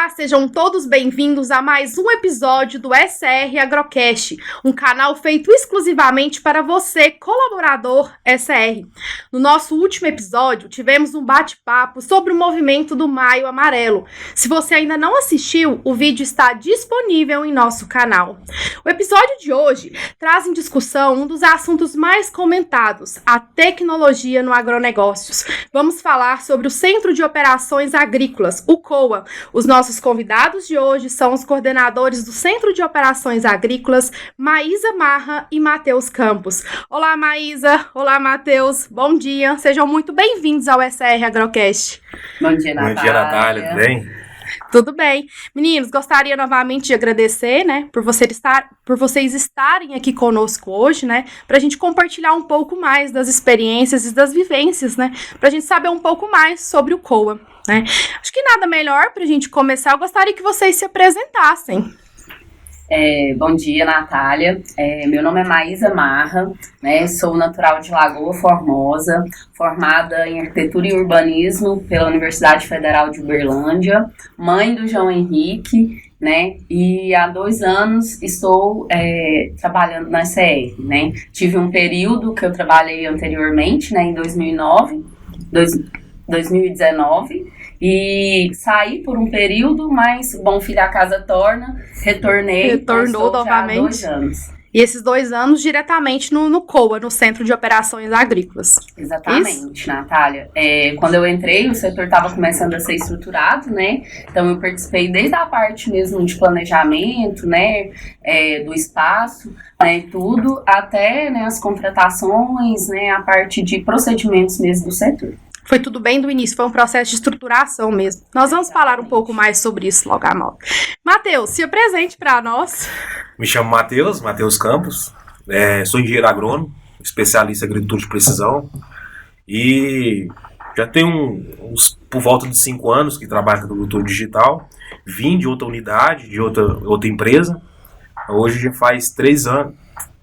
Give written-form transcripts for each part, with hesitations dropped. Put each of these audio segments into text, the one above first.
Olá, sejam todos bem-vindos a mais um episódio do SR Agrocast, um canal feito exclusivamente para você, colaborador SR. No nosso último episódio, tivemos um bate-papo sobre o movimento do Maio Amarelo. Se você ainda não assistiu, o vídeo está disponível em nosso canal. O episódio de hoje traz em discussão um dos assuntos mais comentados, a tecnologia no agronegócios. Vamos falar sobre o Centro de Operações Agrícolas, o COA. Os nossos convidados de hoje são os coordenadores do Centro de Operações Agrícolas, Maísa Marra e Matheus Campos. Olá, Maísa. Olá, Matheus. Bom dia. Sejam muito bem-vindos ao SR Agrocast. Bom dia, Natália. Bom dia, Natália. Tudo bem? Tudo bem. Meninos, gostaria novamente de agradecer, por vocês estarem aqui conosco hoje, para a gente compartilhar um pouco mais das experiências e das vivências, para a gente saber um pouco mais sobre o COA. Acho que nada melhor para a gente começar. Eu gostaria que vocês se apresentassem. Bom dia, Natália. Meu nome é Maísa Marra, sou natural de Lagoa Formosa, formada em Arquitetura e Urbanismo pela Universidade Federal de Uberlândia, mãe do João Henrique, e há 2 anos estou trabalhando na SR, Tive um período que eu trabalhei anteriormente, em 2019, e saí por um período, mas bom filho a casa torna, retornou novamente. Há 2 anos. E esses 2 anos diretamente no COA, no Centro de Operações Agrícolas. Exatamente, Isso? Natália. Quando eu entrei, o setor estava começando a ser estruturado, Então eu participei desde a parte mesmo de planejamento, do espaço, tudo, até as contratações, a parte de procedimentos mesmo do setor. Foi tudo bem do início, foi um processo de estruturação mesmo. Nós vamos falar um pouco mais sobre isso logo a mal. Matheus, se apresente para nós. Me chamo Matheus Campos, sou engenheiro agrônomo, especialista em agricultura de precisão e já tenho por volta de 5 anos que trabalho com agricultura digital. Vim de outra unidade, de outra empresa. Hoje já faz 3 anos,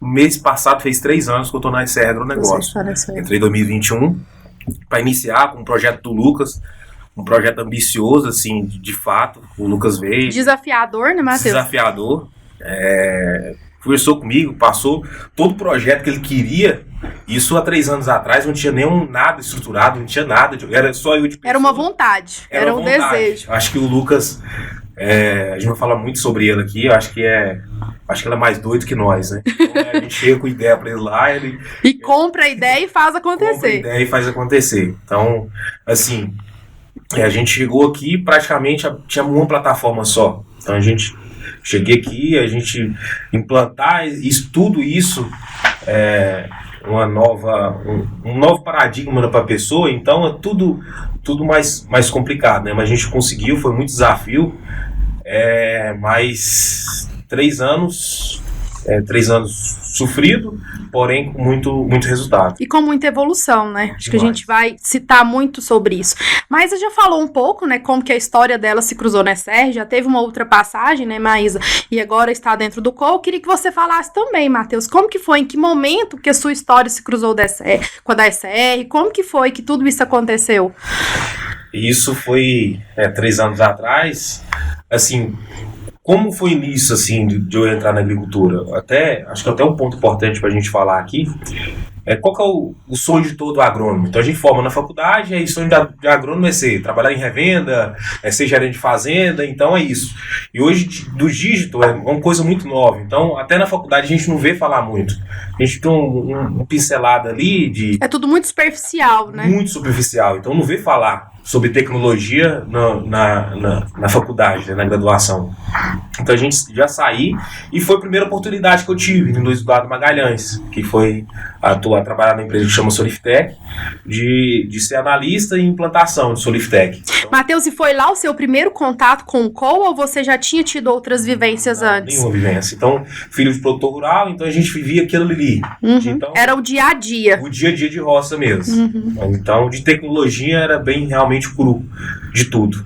mês passado fez 3 anos que eu estou na SR Agronegócio. Entrei em 2021. Para iniciar com o projeto do Lucas, um projeto ambicioso, assim, de fato. O Lucas veio. Desafiador, né, Matheus? Desafiador. Conversou comigo, passou todo o projeto que ele queria. Isso há 3 anos atrás não tinha nada estruturado, não tinha nada. Era só eu de pessoa. Era uma vontade, era um desejo. Acho que o Lucas, a gente vai falar muito sobre ele aqui, acho que ele é mais doido que nós, Então, a gente chega com ideia para ele lá, ele compra a ideia e faz acontecer. Compra a ideia e faz acontecer. Então, assim, a gente chegou aqui, praticamente tinha uma plataforma só. Então, cheguei aqui, a gente implantar tudo isso, um novo paradigma para a pessoa, então é tudo mais complicado, Mas a gente conseguiu, foi muito desafio, mas 3 anos sofrido, porém com muito resultado. E com muita evolução, Acho que a gente vai citar muito sobre isso. Maísa já falou um pouco, como que a história dela se cruzou na SR, já teve uma outra passagem, Maísa, e agora está dentro do COA. Eu queria que você falasse também, Matheus, como que foi, em que momento que a sua história se cruzou com a da SR, como que foi que tudo isso aconteceu? Isso foi 3 anos atrás, assim. Como foi o início, assim, de eu entrar na agricultura? Acho que até um ponto importante para a gente falar aqui qual que é o sonho de todo agrônomo. Então a gente forma na faculdade, e o sonho de agrônomo é trabalhar em revenda, ser gerente de fazenda, então é isso. E hoje, do dígito, é uma coisa muito nova. Então, até na faculdade a gente não vê falar muito. A gente tem uma pincelada ali de... É tudo muito superficial, Muito superficial, então não vê falar sobre tecnologia na faculdade, na graduação. Então a gente já saí, e foi a primeira oportunidade que eu tive em Luiz Eduardo Magalhães, que foi trabalhar na empresa que chama Soliftec, de ser analista em implantação de Soliftec. Então, Matheus, e foi lá o seu primeiro contato com o COA, ou você já tinha tido outras vivências antes? Nenhuma vivência. Então, filho de produtor rural, então a gente vivia aquilo ali. Então, era o dia a dia. O dia a dia de roça mesmo. Então, de tecnologia era bem realmente cru, de tudo.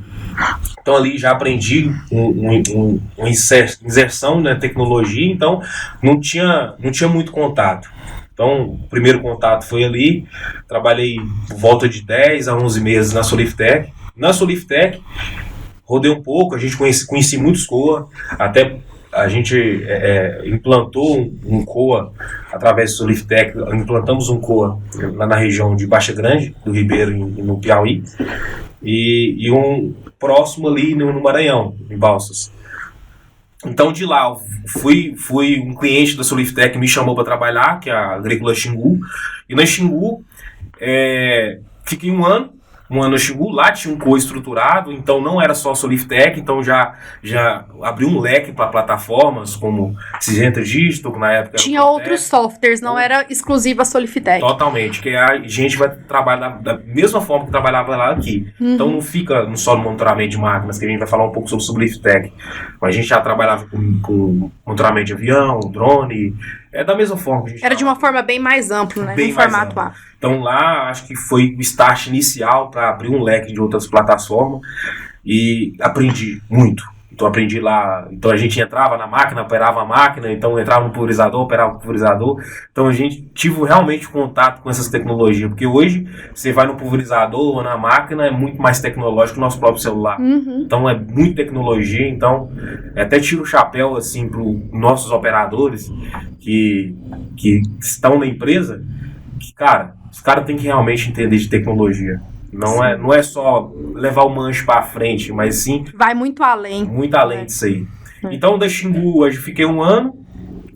Então ali já aprendi uma inserção na tecnologia, então não tinha muito contato. Então o primeiro contato foi ali, trabalhei por volta de 10 a 11 meses na Soliftec. Na Soliftec rodei um pouco, a gente conheci muitos COA, até a gente implantou um COA através do Soliftec, implantamos um COA lá na região de Baixa Grande, do Ribeiro, no Piauí, e um próximo ali no Maranhão, em Balsas. Então de lá, fui um cliente da Soliftec me chamou para trabalhar, que é a Agrícola Xingu, e na Xingu fiquei um ano no Xingu, lá tinha um COA estruturado, então não era só a Soliftec, então já abriu um leque para plataformas como Syngenta Digital, que na época tinha outros softwares, não era exclusiva a Soliftec. Totalmente, que a gente vai trabalhar da mesma forma que trabalhava lá aqui. Então não fica só no monitoramento de máquinas, que a gente vai falar um pouco sobre Soliftec, mas a gente já trabalhava com monitoramento de avião, drone, da mesma forma que a gente era de uma forma bem mais ampla, né? Bem no formato A. Então lá acho que foi o start inicial para abrir um leque de outras plataformas e aprendi muito. Então aprendi lá, então a gente entrava na máquina, operava a máquina, então entrava no pulverizador, operava o pulverizador. Então a gente tive realmente contato com essas tecnologias, porque hoje você vai no pulverizador ou na máquina, é muito mais tecnológico que o nosso próprio celular. Então é muita tecnologia, então até tiro o chapéu assim para os nossos operadores que estão na empresa, que cara, os caras têm que realmente entender de tecnologia. Não é só levar o manche para frente, mas sim... vai muito além. Muito além disso aí. Então, da Xingu, eu fiquei um ano.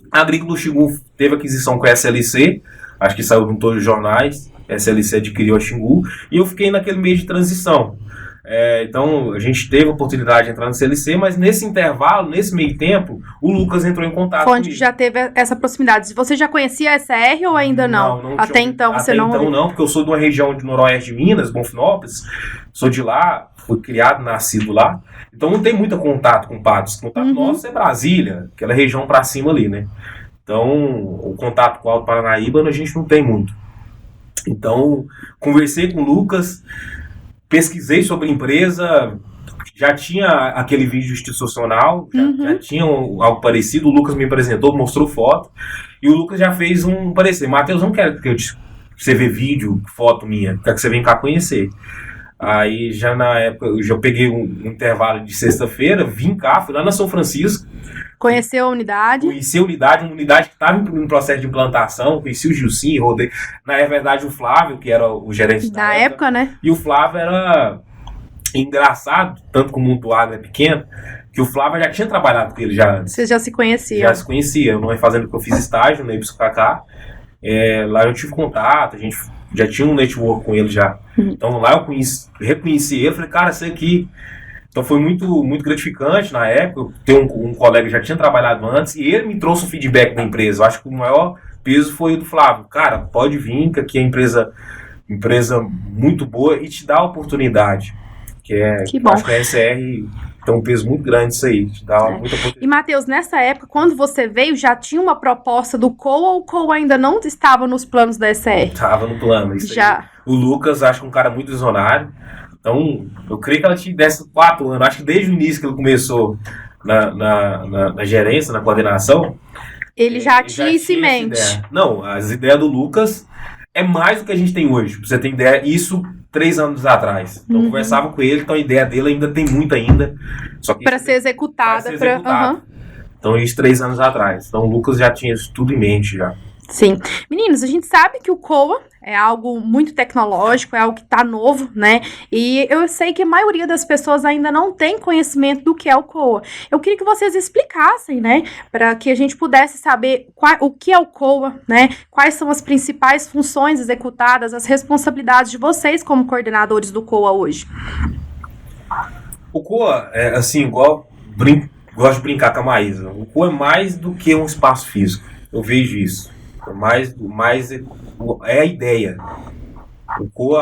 A Agrícola Xingu teve aquisição com a SLC. Acho que saiu em todos os jornais. A SLC adquiriu a Xingu. E eu fiquei naquele meio de transição. Então, a gente teve a oportunidade de entrar na SLC, mas nesse intervalo, nesse meio tempo, o Lucas entrou em contato comigo. Onde já teve essa proximidade. Você já conhecia a SR ou ainda não? Até então você não... Até então não, porque eu sou de uma região de noroeste de Minas, Bonfinópolis. Sou de lá, fui criado, nascido lá. Então não tem muito contato com Patos. O contato nosso é Brasília, aquela região pra cima ali, né? Então, o contato com o Alto Paranaíba a gente não tem muito. Então, conversei com o Lucas... pesquisei sobre a empresa, já tinha aquele vídeo institucional, já tinha algo parecido, o Lucas me apresentou, mostrou foto, e o Lucas já fez um parecer. Matheus, não quero que você vê vídeo, foto minha, quero que você venha cá conhecer. Aí já na época, eu já peguei um intervalo de sexta-feira, vim cá, fui lá na São Francisco. Conheceu a unidade? Conheci a unidade, uma unidade que estava em processo de implantação, conheci o Gilcinho, rodei. Na verdade, o Flávio, que era o gerente da época, né? E o Flávio era engraçado, tanto como o mundo agro é pequeno, que o Flávio já tinha trabalhado com ele já antes. Vocês já se conheciam? Já se conhecia, não é fazendo que eu fiz estágio, na Ipsocacá. Lá eu tive contato, a gente já tinha um network com ele já. Então lá eu reconheci ele, falei, cara, isso aqui... Então foi muito, muito gratificante na época. Ter um colega que já tinha trabalhado antes e ele me trouxe o feedback da empresa. Eu acho que o maior peso foi o do Flávio. Cara, pode vir, que aqui é empresa muito boa e te dá a oportunidade. Que bom. Acho que a SR tem um peso muito grande isso aí. Te dá muita oportunidade. E, Matheus, nessa época, quando você veio, já tinha uma proposta do COA ou o COA ainda não estava nos planos da SR? Estava no plano. Isso já. Aí. O Lucas, acho que é um cara muito visionário. Então, eu creio que ela tinha 4 anos. Acho que desde o início que ele começou na gerência, na coordenação... Ele já tinha isso em mente. Não, as ideias do Lucas é mais do que a gente tem hoje. Pra você ter ideia, isso 3 anos atrás. Então, eu conversava com ele, então a ideia dele ainda tem muito ainda. Para ser executada. Então, isso 3 anos atrás. Então, o Lucas já tinha isso tudo em mente já. Sim. Meninos, a gente sabe que o COA é algo muito tecnológico, é algo que está novo, né? E eu sei que a maioria das pessoas ainda não tem conhecimento do que é o COA. Eu queria que vocês explicassem, né? Para que a gente pudesse saber o que é o COA, né? Quais são as principais funções executadas, as responsabilidades de vocês como coordenadores do COA hoje. O COA é assim, igual gosto de brincar com a Maísa. O COA é mais do que um espaço físico. Eu vejo isso. É a ideia.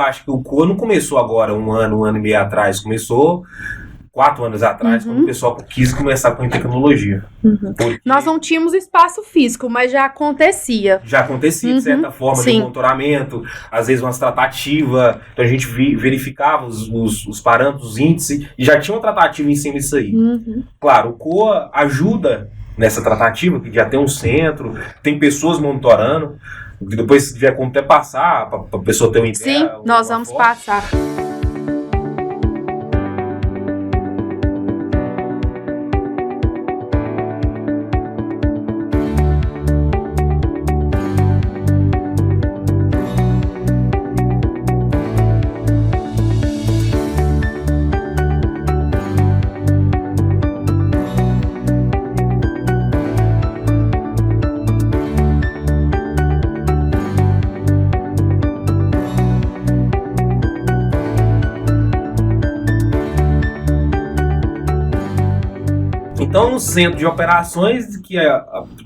Acho que o COA não começou agora, um ano e meio atrás. Começou 4 anos atrás, quando o pessoal quis começar com tecnologia. Nós não tínhamos espaço físico, mas já acontecia. Já acontecia, de certa forma, de monitoramento, às vezes umas tratativas. Então a gente verificava os parâmetros, os índices, e já tinha uma tratativa em cima disso aí. Claro, o COA ajuda nessa tratativa, que já tem um centro, tem pessoas monitorando, que depois se tiver como até passar, para a pessoa ter uma ideia. Sim, nós vamos passar. então no centro de operações, que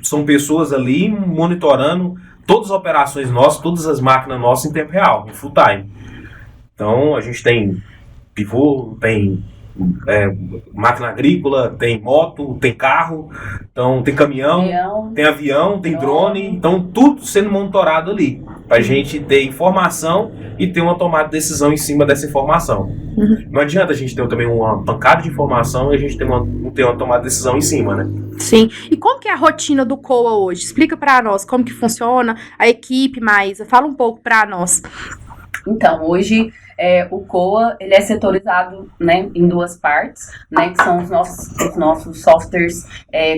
são pessoas ali monitorando todas as operações nossas, todas as máquinas nossas em tempo real, em full time. Então a gente tem pivô, tem máquina agrícola, tem moto, tem carro, então tem caminhão, tem avião, tem drone, então tudo sendo monitorado ali, pra gente ter informação e ter uma tomada de decisão em cima dessa informação. Não adianta a gente ter também uma pancada de informação e a gente não ter uma tomada de decisão em cima, né? Sim. E como que é a rotina do COA hoje? Explica pra nós como que funciona a equipe, Maísa. Fala um pouco pra nós. Então, hoje o COA ele é setorizado, né, em duas partes, né, que são os nossos softwares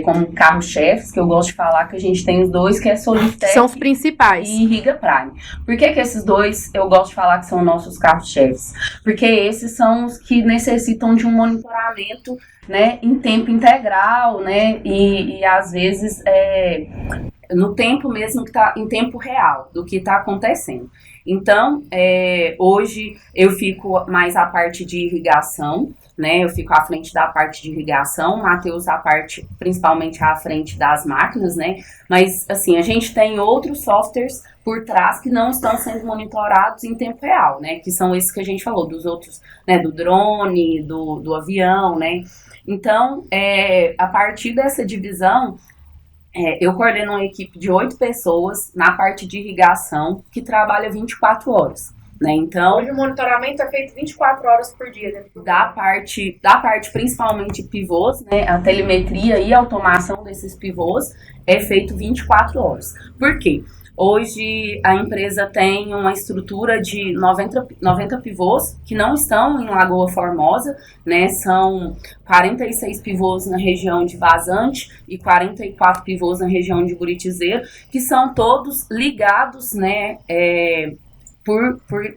como carro-chefes, que eu gosto de falar que a gente tem os dois, que é Solistec, são os principais, e Riga Prime. Por que esses dois eu gosto de falar que são nossos carros-chefes? Porque esses são os que necessitam de um monitoramento, né, em tempo integral, né, e às vezes no tempo mesmo que tá em tempo real do que está acontecendo. Então, hoje eu fico mais à parte de irrigação, né? Eu fico à frente da parte de irrigação, o Matheus principalmente à frente das máquinas, né? Mas, assim, a gente tem outros softwares por trás que não estão sendo monitorados em tempo real, né? Que são esses que a gente falou, dos outros, né? Do drone, do avião, né? Então, a partir dessa divisão, eu coordeno uma equipe de 8 pessoas na parte de irrigação que trabalha 24 horas. Né? Então, hoje o monitoramento é feito 24 horas por dia. Né? Da parte principalmente pivôs, né? A telemetria e a automação desses pivôs é feito 24 horas. Por quê? Hoje a empresa tem uma estrutura de 90 pivôs que não estão em Lagoa Formosa, né? São 46 pivôs na região de Vazante e 44 pivôs na região de Buritizeiro, que são todos ligados, né?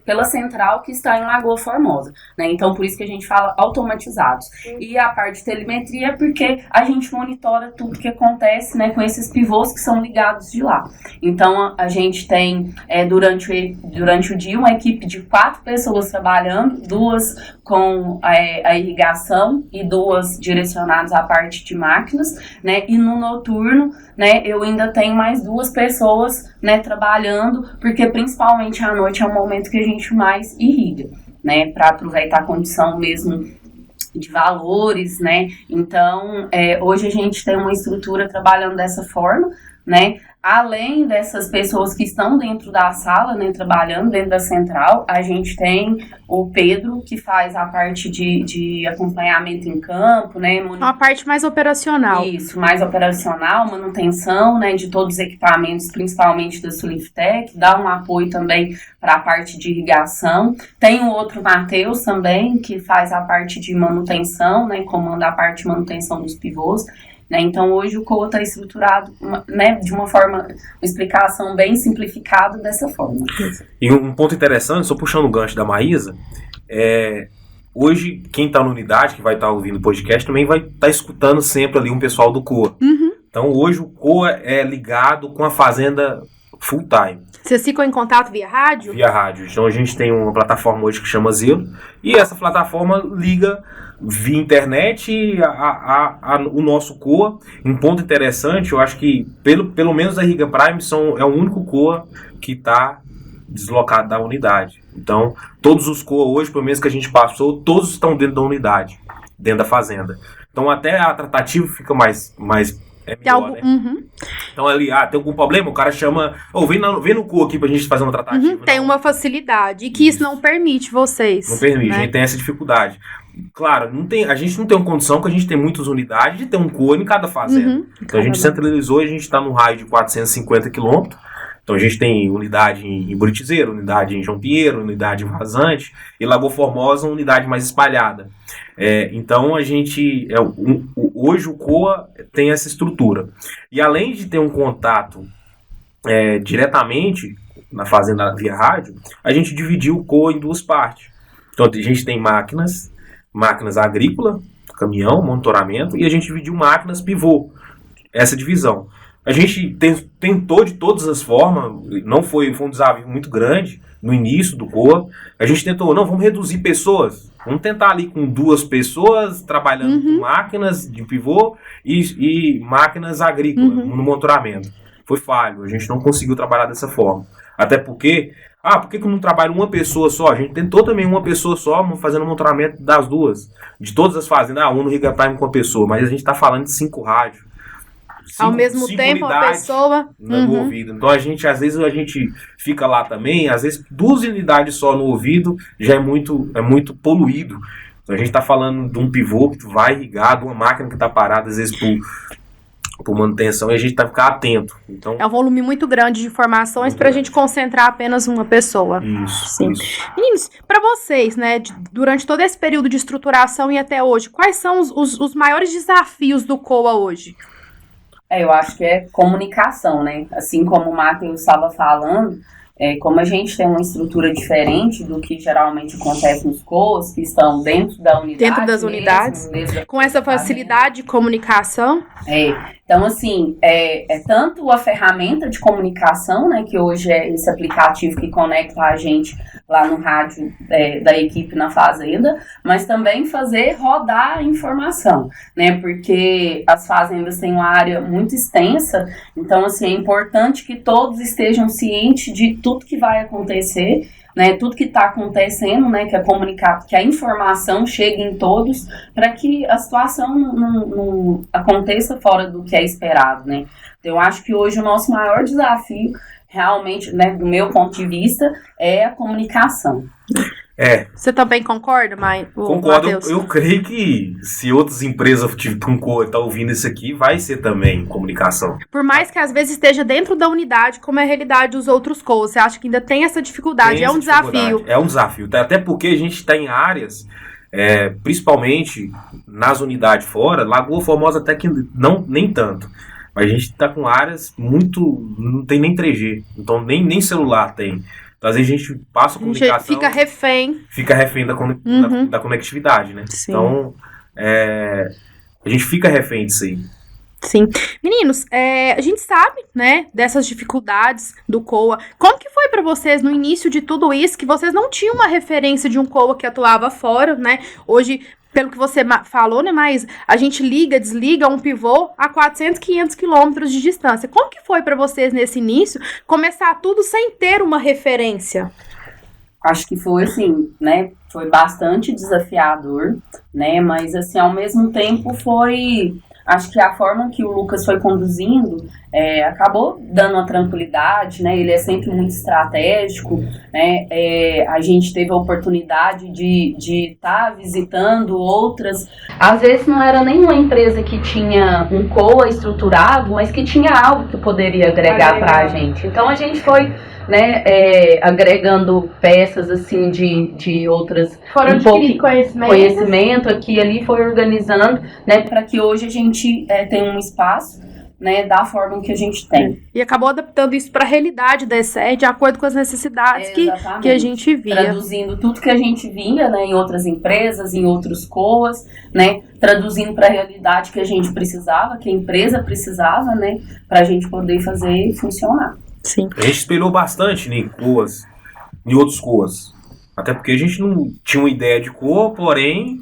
Pela central que está em Lagoa Formosa, né? Então, por isso que a gente fala automatizados. E a parte de telemetria é porque a gente monitora tudo que acontece, né, com esses pivôs que são ligados de lá. Então, a gente tem, durante o dia, uma equipe de 4 pessoas trabalhando, 2 com a irrigação e 2 direcionadas à parte de máquinas, né? E no noturno, né, eu ainda tenho mais 2 pessoas, né, trabalhando, porque principalmente à noite é o momento que a gente mais irriga, né, para aproveitar a condição mesmo de valores, né. Então, hoje a gente tem uma estrutura trabalhando dessa forma, né. Além dessas pessoas que estão dentro da sala, né, trabalhando dentro da central, a gente tem o Pedro, que faz a parte de acompanhamento em campo, né? Uma parte mais operacional. Isso, mais operacional, manutenção, né, de todos os equipamentos, principalmente da Solistec, dá um apoio também para a parte de irrigação. Tem o outro Matheus também, que faz a parte de manutenção, né, comanda a parte de manutenção dos pivôs. Então, hoje o COA está estruturado, né, de uma explicação bem simplificada dessa forma. E um ponto interessante, só puxando o gancho da Maísa, hoje quem está na unidade, que vai estar ouvindo o podcast, também vai estar escutando sempre ali um pessoal do COA. Uhum. Então, hoje o COA é ligado com a fazenda full time. Vocês ficam em contato via rádio? Via rádio. Então, a gente tem uma plataforma hoje que chama Zelo, e essa plataforma liga via internet o nosso COA. Um ponto interessante, eu acho que pelo menos a Riga Prime é o único COA que está deslocado da unidade. Então, todos os COA hoje, pelo menos que a gente passou, todos estão dentro da unidade, dentro da fazenda. Então, até a tratativa fica mais melhor, né? Uhum. Então, ali, tem algum problema? O cara chama, vem no COA aqui pra gente fazer uma tratativa. Tem uma facilidade, e que isso não permite vocês. Não permite, né? A gente tem essa dificuldade. Claro, a gente não tem uma condição, que a gente tem muitas unidades, de ter um COA em cada fazenda. Uhum, então, a gente centralizou e a gente está no raio de 450 quilômetros. Então, a gente tem unidade em Buritizeiro, unidade em João Pinheiro, unidade em Vazante, e Lagoa Formosa, uma unidade mais espalhada. Então, a gente, hoje o COA tem essa estrutura. E além de ter um contato diretamente na fazenda via rádio, a gente dividiu o COA em 2 partes. Então, a gente tem máquinas agrícolas, caminhão, monitoramento, e a gente dividiu máquinas pivô, essa divisão. A gente tentou de todas as formas, não foi um desafio muito grande no início do COA. A gente tentou, não, vamos reduzir pessoas. Vamos tentar ali com 2 pessoas trabalhando com máquinas de pivô e máquinas agrícolas no monitoramento. Foi falho, a gente não conseguiu trabalhar dessa forma. Até porque, por que não trabalha uma pessoa só? A gente tentou também uma pessoa só, fazendo monitoramento das 2. De todas as fazendas, um no Riga Prime com a pessoa, mas a gente está falando de 5 rádios. Ao mesmo tempo, a pessoa no ouvido. Então, às vezes a gente fica lá também, às vezes 2 unidades só no ouvido já é muito poluído. Então, a gente está falando de um pivô que vai irrigar, de uma máquina que está parada, às vezes por manutenção, e a gente tem que ficar atento. Então, é um volume muito grande de informações para a gente concentrar apenas uma pessoa. Isso. Meninos, para vocês, né, durante todo esse período de estruturação e até hoje, quais são os maiores desafios do COA hoje? Eu acho que é comunicação, né? Assim como o Matheus estava falando, como a gente tem uma estrutura diferente do que geralmente acontece nos COAs, que estão dentro da unidade. Dentro das unidades, com essa facilidade de comunicação. Então, assim, tanto a ferramenta de comunicação, né, que hoje é esse aplicativo que conecta a gente lá no rádio da equipe na fazenda, mas também fazer rodar a informação, né, porque as fazendas têm uma área muito extensa, então, assim, é importante que todos estejam cientes de tudo que vai acontecer, né, tudo que está acontecendo, né, que a informação chegue em todos, para que a situação não aconteça fora do que é esperado, né. Eu acho que hoje o nosso maior desafio, realmente, né, do meu ponto de vista, é a comunicação. Você também concorda, Concordo. Matheus? Eu creio que se outras empresas estão ouvindo isso aqui, vai ser também comunicação. Por mais que às vezes esteja dentro da unidade, como é a realidade dos outros COAs, você acha que ainda tem essa dificuldade? Desafio. É um desafio. Até porque a gente está em áreas, principalmente nas unidades fora, Lagoa Formosa até que nem tanto. Mas a gente está com áreas não tem nem 3G, então nem celular tem. Então, às vezes a gente passa a comunicação... A gente fica refém da conectividade, né? Sim. Então, a gente fica refém disso aí. Sim. Meninos, a gente sabe, né, dessas dificuldades do COA. Como que foi para vocês no início de tudo isso, que vocês não tinham uma referência de um COA que atuava fora, né? Hoje, pelo que você falou, né, mas a gente desliga um pivô a 400, 500 quilômetros de distância. Como que foi para vocês nesse início começar tudo sem ter uma referência? Acho que foi assim, né, foi bastante desafiador, né, mas assim, ao mesmo tempo foi... Acho que a forma que o Lucas foi conduzindo acabou dando uma tranquilidade, né? Ele é sempre muito estratégico, né? A gente teve a oportunidade de estar visitando outras. Às vezes não era nenhuma empresa que tinha um COA estruturado, mas que tinha algo que poderia agregar para a gente. Então a gente foi, né, agregando peças assim de outras, foram adquirindo conhecimento aqui e ali, foi organizando, né, para que hoje a gente tenha um espaço, né, da forma que a gente tem. E acabou adaptando isso para a realidade da ESER, de acordo com as necessidades que a gente via. Traduzindo tudo que a gente via, né, em outras empresas, em outros COAs, né, traduzindo para a realidade que a gente precisava, que a empresa precisava, né, para a gente poder fazer funcionar. Sim. A gente espelhou bastante em COAs, em outros COAs. Até porque a gente não tinha uma ideia de COA, porém,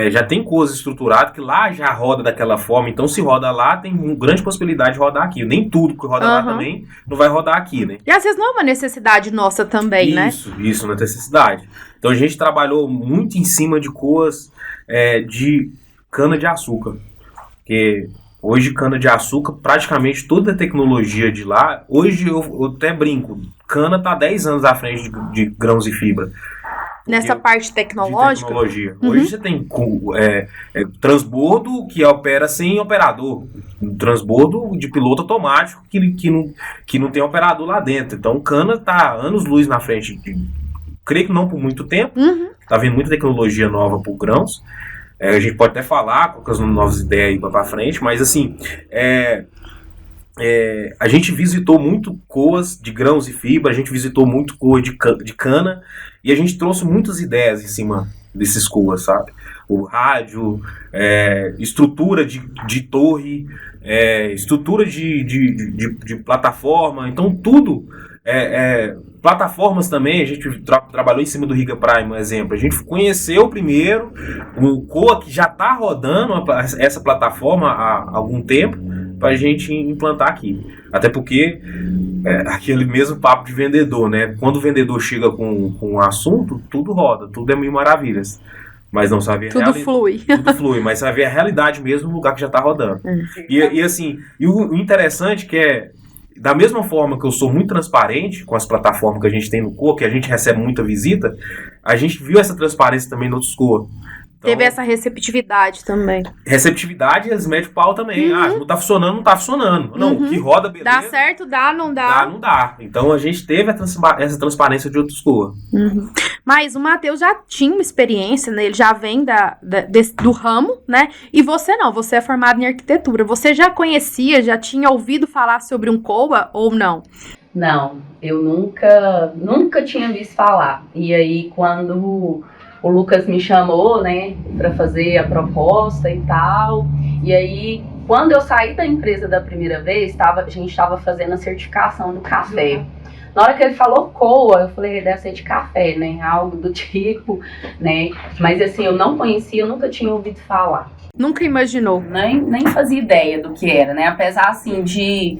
já tem COAs estruturadas que lá já roda daquela forma. Então, se roda lá, tem uma grande possibilidade de rodar aqui. Nem tudo que roda lá também não vai rodar aqui, né? E às vezes não é uma necessidade nossa também, né? Isso, não é necessidade. Então, a gente trabalhou muito em cima de COAs de cana-de-açúcar. Porque... Hoje, cana-de-açúcar, praticamente toda a tecnologia de lá, hoje eu até brinco, cana está 10 anos à frente de grãos e fibra. Nessa parte tecnológica? De tecnologia. Hoje você tem transbordo que opera sem operador. Transbordo de piloto automático que não tem operador lá dentro. Então, cana está anos-luz na frente. Creio que não por muito tempo. Está vindo muita tecnologia nova por grãos. A gente pode até falar com as novas ideias aí para frente, mas assim, a gente visitou muito COAs de grãos e fibra, a gente visitou muito COA de cana, e a gente trouxe muitas ideias em cima desses COAs, sabe? O rádio, estrutura de torre, estrutura de plataforma, então tudo, plataformas também, a gente trabalhou em cima do Riga Prime, um exemplo, a gente conheceu primeiro o COA que já está rodando essa plataforma há algum tempo, para a gente implantar aqui, até porque aquele mesmo papo de vendedor, né? Quando o vendedor chega com um assunto, tudo roda, tudo é mil maravilhas. Mas não sabe tudo flui. Tudo flui, mas sabe a realidade mesmo no lugar que já está rodando. E assim, o interessante que é, da mesma forma que eu sou muito transparente com as plataformas que a gente tem no COA, que a gente recebe muita visita, a gente viu essa transparência também no outros COA. Então, teve essa receptividade também. Receptividade, eles metem o pau também. Não tá funcionando, não tá funcionando. Não, o que roda, beleza. Dá certo, dá, não dá. Dá, não dá. Então a gente teve essa transparência de outros COA. Mas o Matheus já tinha uma experiência, né? Ele já vem do ramo, né? E você não, você é formado em arquitetura. Você já conhecia, já tinha ouvido falar sobre um COA ou não? Não, eu nunca tinha visto falar. E aí, quando o Lucas me chamou, né, para fazer a proposta e tal, e aí, quando eu saí da empresa da primeira vez, a gente estava fazendo a certificação do café. Na hora que ele falou COA, eu falei, deve ser de café, né, algo do tipo, né, mas assim, eu não conhecia, eu nunca tinha ouvido falar. Nunca imaginou? Nem fazia ideia do que era, né? Apesar, assim, de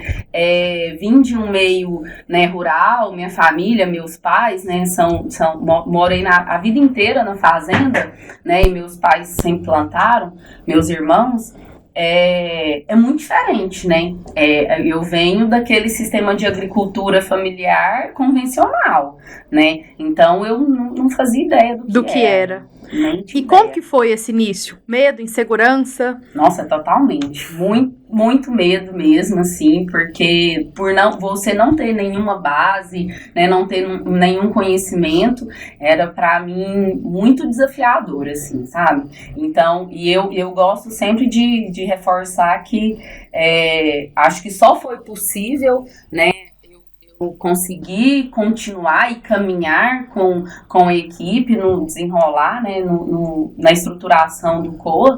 vir de um meio, né, rural, minha família, meus pais, né, morei a vida inteira na fazenda, né, e meus pais sempre plantaram, meus irmãos, é muito diferente, né? Eu venho daquele sistema de agricultura familiar convencional, né? Então, eu não fazia ideia do que era. E como que foi esse início? Medo, insegurança? Nossa, totalmente. Muito medo mesmo, assim, porque você não ter nenhuma base, né, não ter nenhum conhecimento, era pra mim muito desafiador, assim, sabe? Então, e eu gosto sempre de reforçar que acho que só foi possível, né, eu conseguir continuar e caminhar com a equipe no desenrolar, né, na estruturação do COA,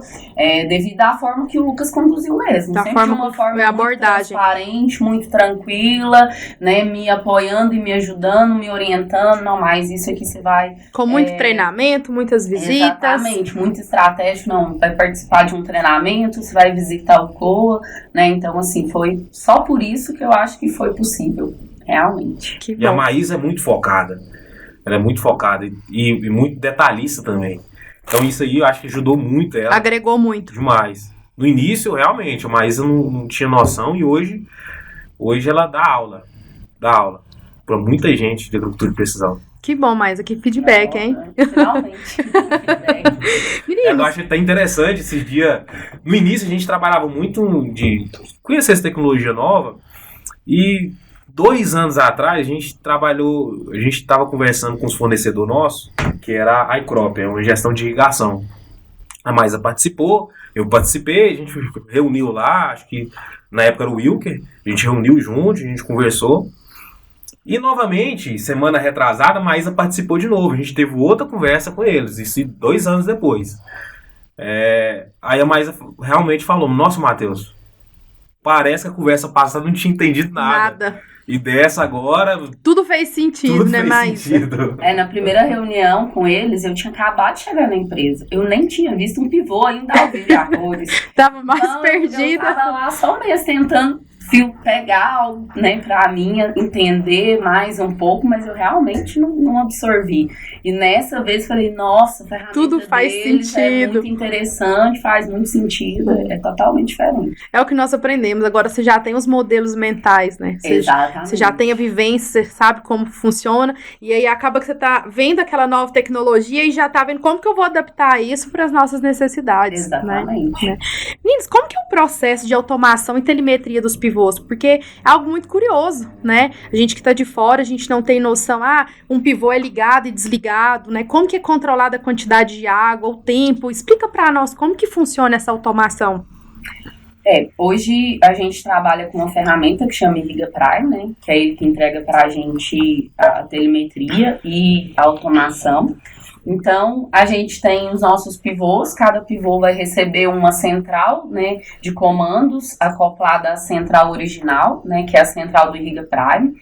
devido à forma que o Lucas conduziu mesmo. Da sempre forma de uma forma abordagem. muito transparente, muito tranquila, né, me apoiando e me ajudando, me orientando, não, mas isso aqui você vai... Com muito treinamento, muitas visitas. Exatamente, muito estratégico, não, vai participar de um treinamento, você vai visitar o COA, né, então assim, foi só por isso que eu acho que foi possível. Realmente. E a Maísa é muito focada. Ela é muito focada e muito detalhista também. Então isso aí eu acho que ajudou muito ela. Agregou muito. Demais. No início, realmente, a Maísa não tinha noção e hoje ela dá aula. Dá aula para muita gente de agricultura de precisão. Que bom, Maísa, que feedback, hein? Finalmente. Eu acho até interessante esses dias. No início a gente trabalhava muito de conhecer essa tecnologia nova e 2 anos atrás, a gente estava conversando com os fornecedores nossos, que era a iCrop, uma gestão de irrigação. A Maísa participou, eu participei, a gente reuniu lá, acho que na época era o Wilker, a gente reuniu junto, a gente conversou. E novamente, semana retrasada, a Maísa participou de novo, a gente teve outra conversa com eles, isso 2 anos depois. Aí a Maísa realmente falou, nossa, Matheus, parece que a conversa passada não tinha entendido nada. E dessa agora... Tudo fez sentido, né, Maísa? Na primeira reunião com eles, eu tinha acabado de chegar na empresa. Eu nem tinha visto um pivô ainda ao vivo a cores. Tava mais perdida. Eu tava lá só mesmo tentando pegar algo, né, pra mim entender mais um pouco, mas eu realmente não absorvi. E nessa vez falei, nossa, a ferramenta tudo faz deles sentido. É muito interessante, faz muito sentido, é totalmente diferente. É o que nós aprendemos. Agora você já tem os modelos mentais, né? Exatamente. Você já tem a vivência, você sabe como funciona, e aí acaba que você tá vendo aquela nova tecnologia e já tá vendo como que eu vou adaptar isso para as nossas necessidades. Exatamente. Né? Meninos, como que é o processo de automação e telemetria dos pivôs? Porque é algo muito curioso, né? A gente que tá de fora, a gente não tem noção, um pivô é ligado e desligado, né? Como que é controlada a quantidade de água, o tempo? Explica para nós como que funciona essa automação. Hoje a gente trabalha com uma ferramenta que chama Riga Prime, né? Que é ele que entrega pra gente a telemetria e a automação. Então, a gente tem os nossos pivôs, cada pivô vai receber uma central, né, de comandos acoplada à central original, né, que é a central do Irriga Prime,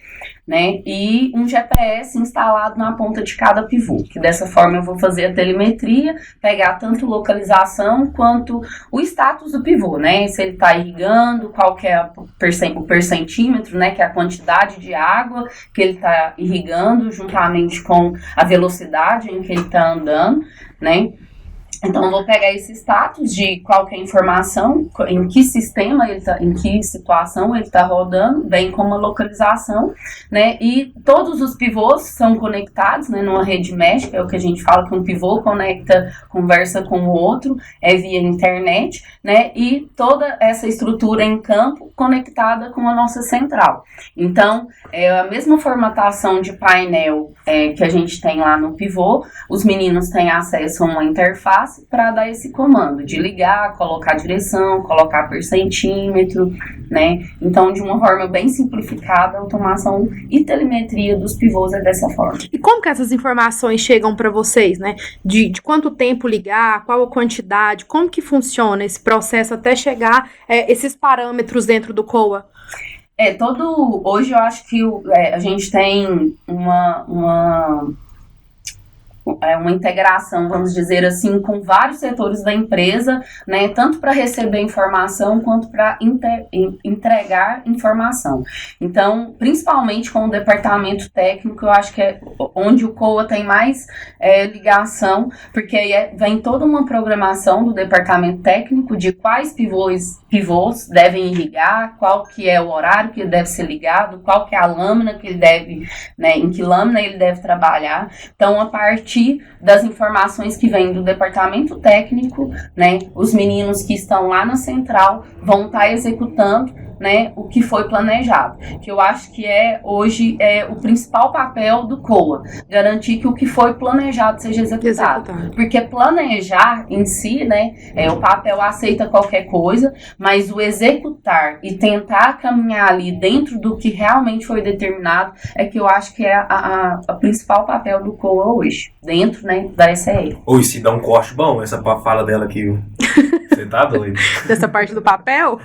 né, e um GPS instalado na ponta de cada pivô, que dessa forma eu vou fazer a telemetria, pegar tanto localização quanto o status do pivô, né, se ele está irrigando, qual que é o percentímetro, né, que é a quantidade de água que ele está irrigando, juntamente com a velocidade em que ele está andando, né. Então, eu vou pegar esse status de qualquer informação, em que sistema ele tá, em que situação ele está rodando, bem como a localização, né? E todos os pivôs são conectados, né, numa rede mesh, que é o que a gente fala que um pivô conversa com o outro, é via internet, né? E toda essa estrutura em campo conectada com a nossa central. Então, é a mesma formatação de painel que a gente tem lá no pivô, os meninos têm acesso a uma interface para dar esse comando de ligar, colocar direção, colocar percentímetro, né? Então, de uma forma bem simplificada, a automação e telemetria dos pivôs é dessa forma. E como que essas informações chegam para vocês, né? De quanto tempo ligar, qual a quantidade, como que funciona esse processo até chegar esses parâmetros dentro do COA? Hoje eu acho que a gente tem uma integração, vamos dizer assim, com vários setores da empresa, né, tanto para receber informação quanto para entregar informação. Então, principalmente com o departamento técnico, eu acho que é onde o COA tem mais ligação, porque aí vem toda uma programação do departamento técnico de quais pivôs devem irrigar, qual que é o horário que ele deve ser ligado, qual que é a lâmina que ele deve, né, em que lâmina ele deve trabalhar. Então, a partir das informações que vêm do departamento técnico, né, os meninos que estão lá na central vão estar executando, né, o que foi planejado, que eu acho que hoje o principal papel do COA, garantir que o que foi planejado seja executado. Porque planejar em si, né, o papel aceita qualquer coisa, mas o executar e tentar caminhar ali dentro do que realmente foi determinado é que eu acho que é a principal papel do COA hoje, dentro, né, da SR. Ou se dá um corte bom, essa fala dela aqui, viu? Você tá doido? Dessa parte do papel?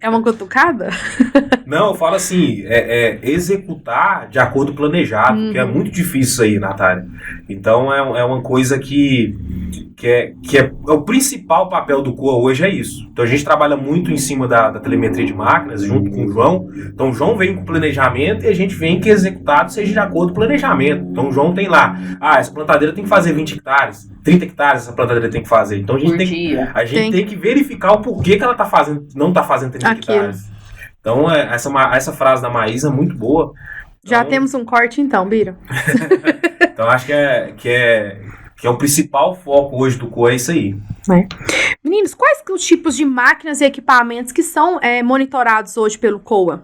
É uma cutucada? Não, eu falo assim, executar de acordo com o planejado, porque é muito difícil isso aí, Natália. Então é uma coisa que é o principal papel do COA hoje é isso. Então a gente trabalha muito em cima da telemetria de máquinas, junto com o João. Então o João vem com o planejamento e a gente vem que executado seja de acordo com o planejamento. Então o João tem lá, essa plantadeira tem que fazer 20 hectares, 30 hectares essa plantadeira tem que fazer. Então a gente tem que verificar o porquê que ela não está fazendo 30 hectares. Então essa frase da Maísa é muito boa. Já temos um corte então, Bira. Então acho que é o principal foco hoje do COA, é isso aí. Meninos, quais os tipos de máquinas e equipamentos que são monitorados hoje pelo COA?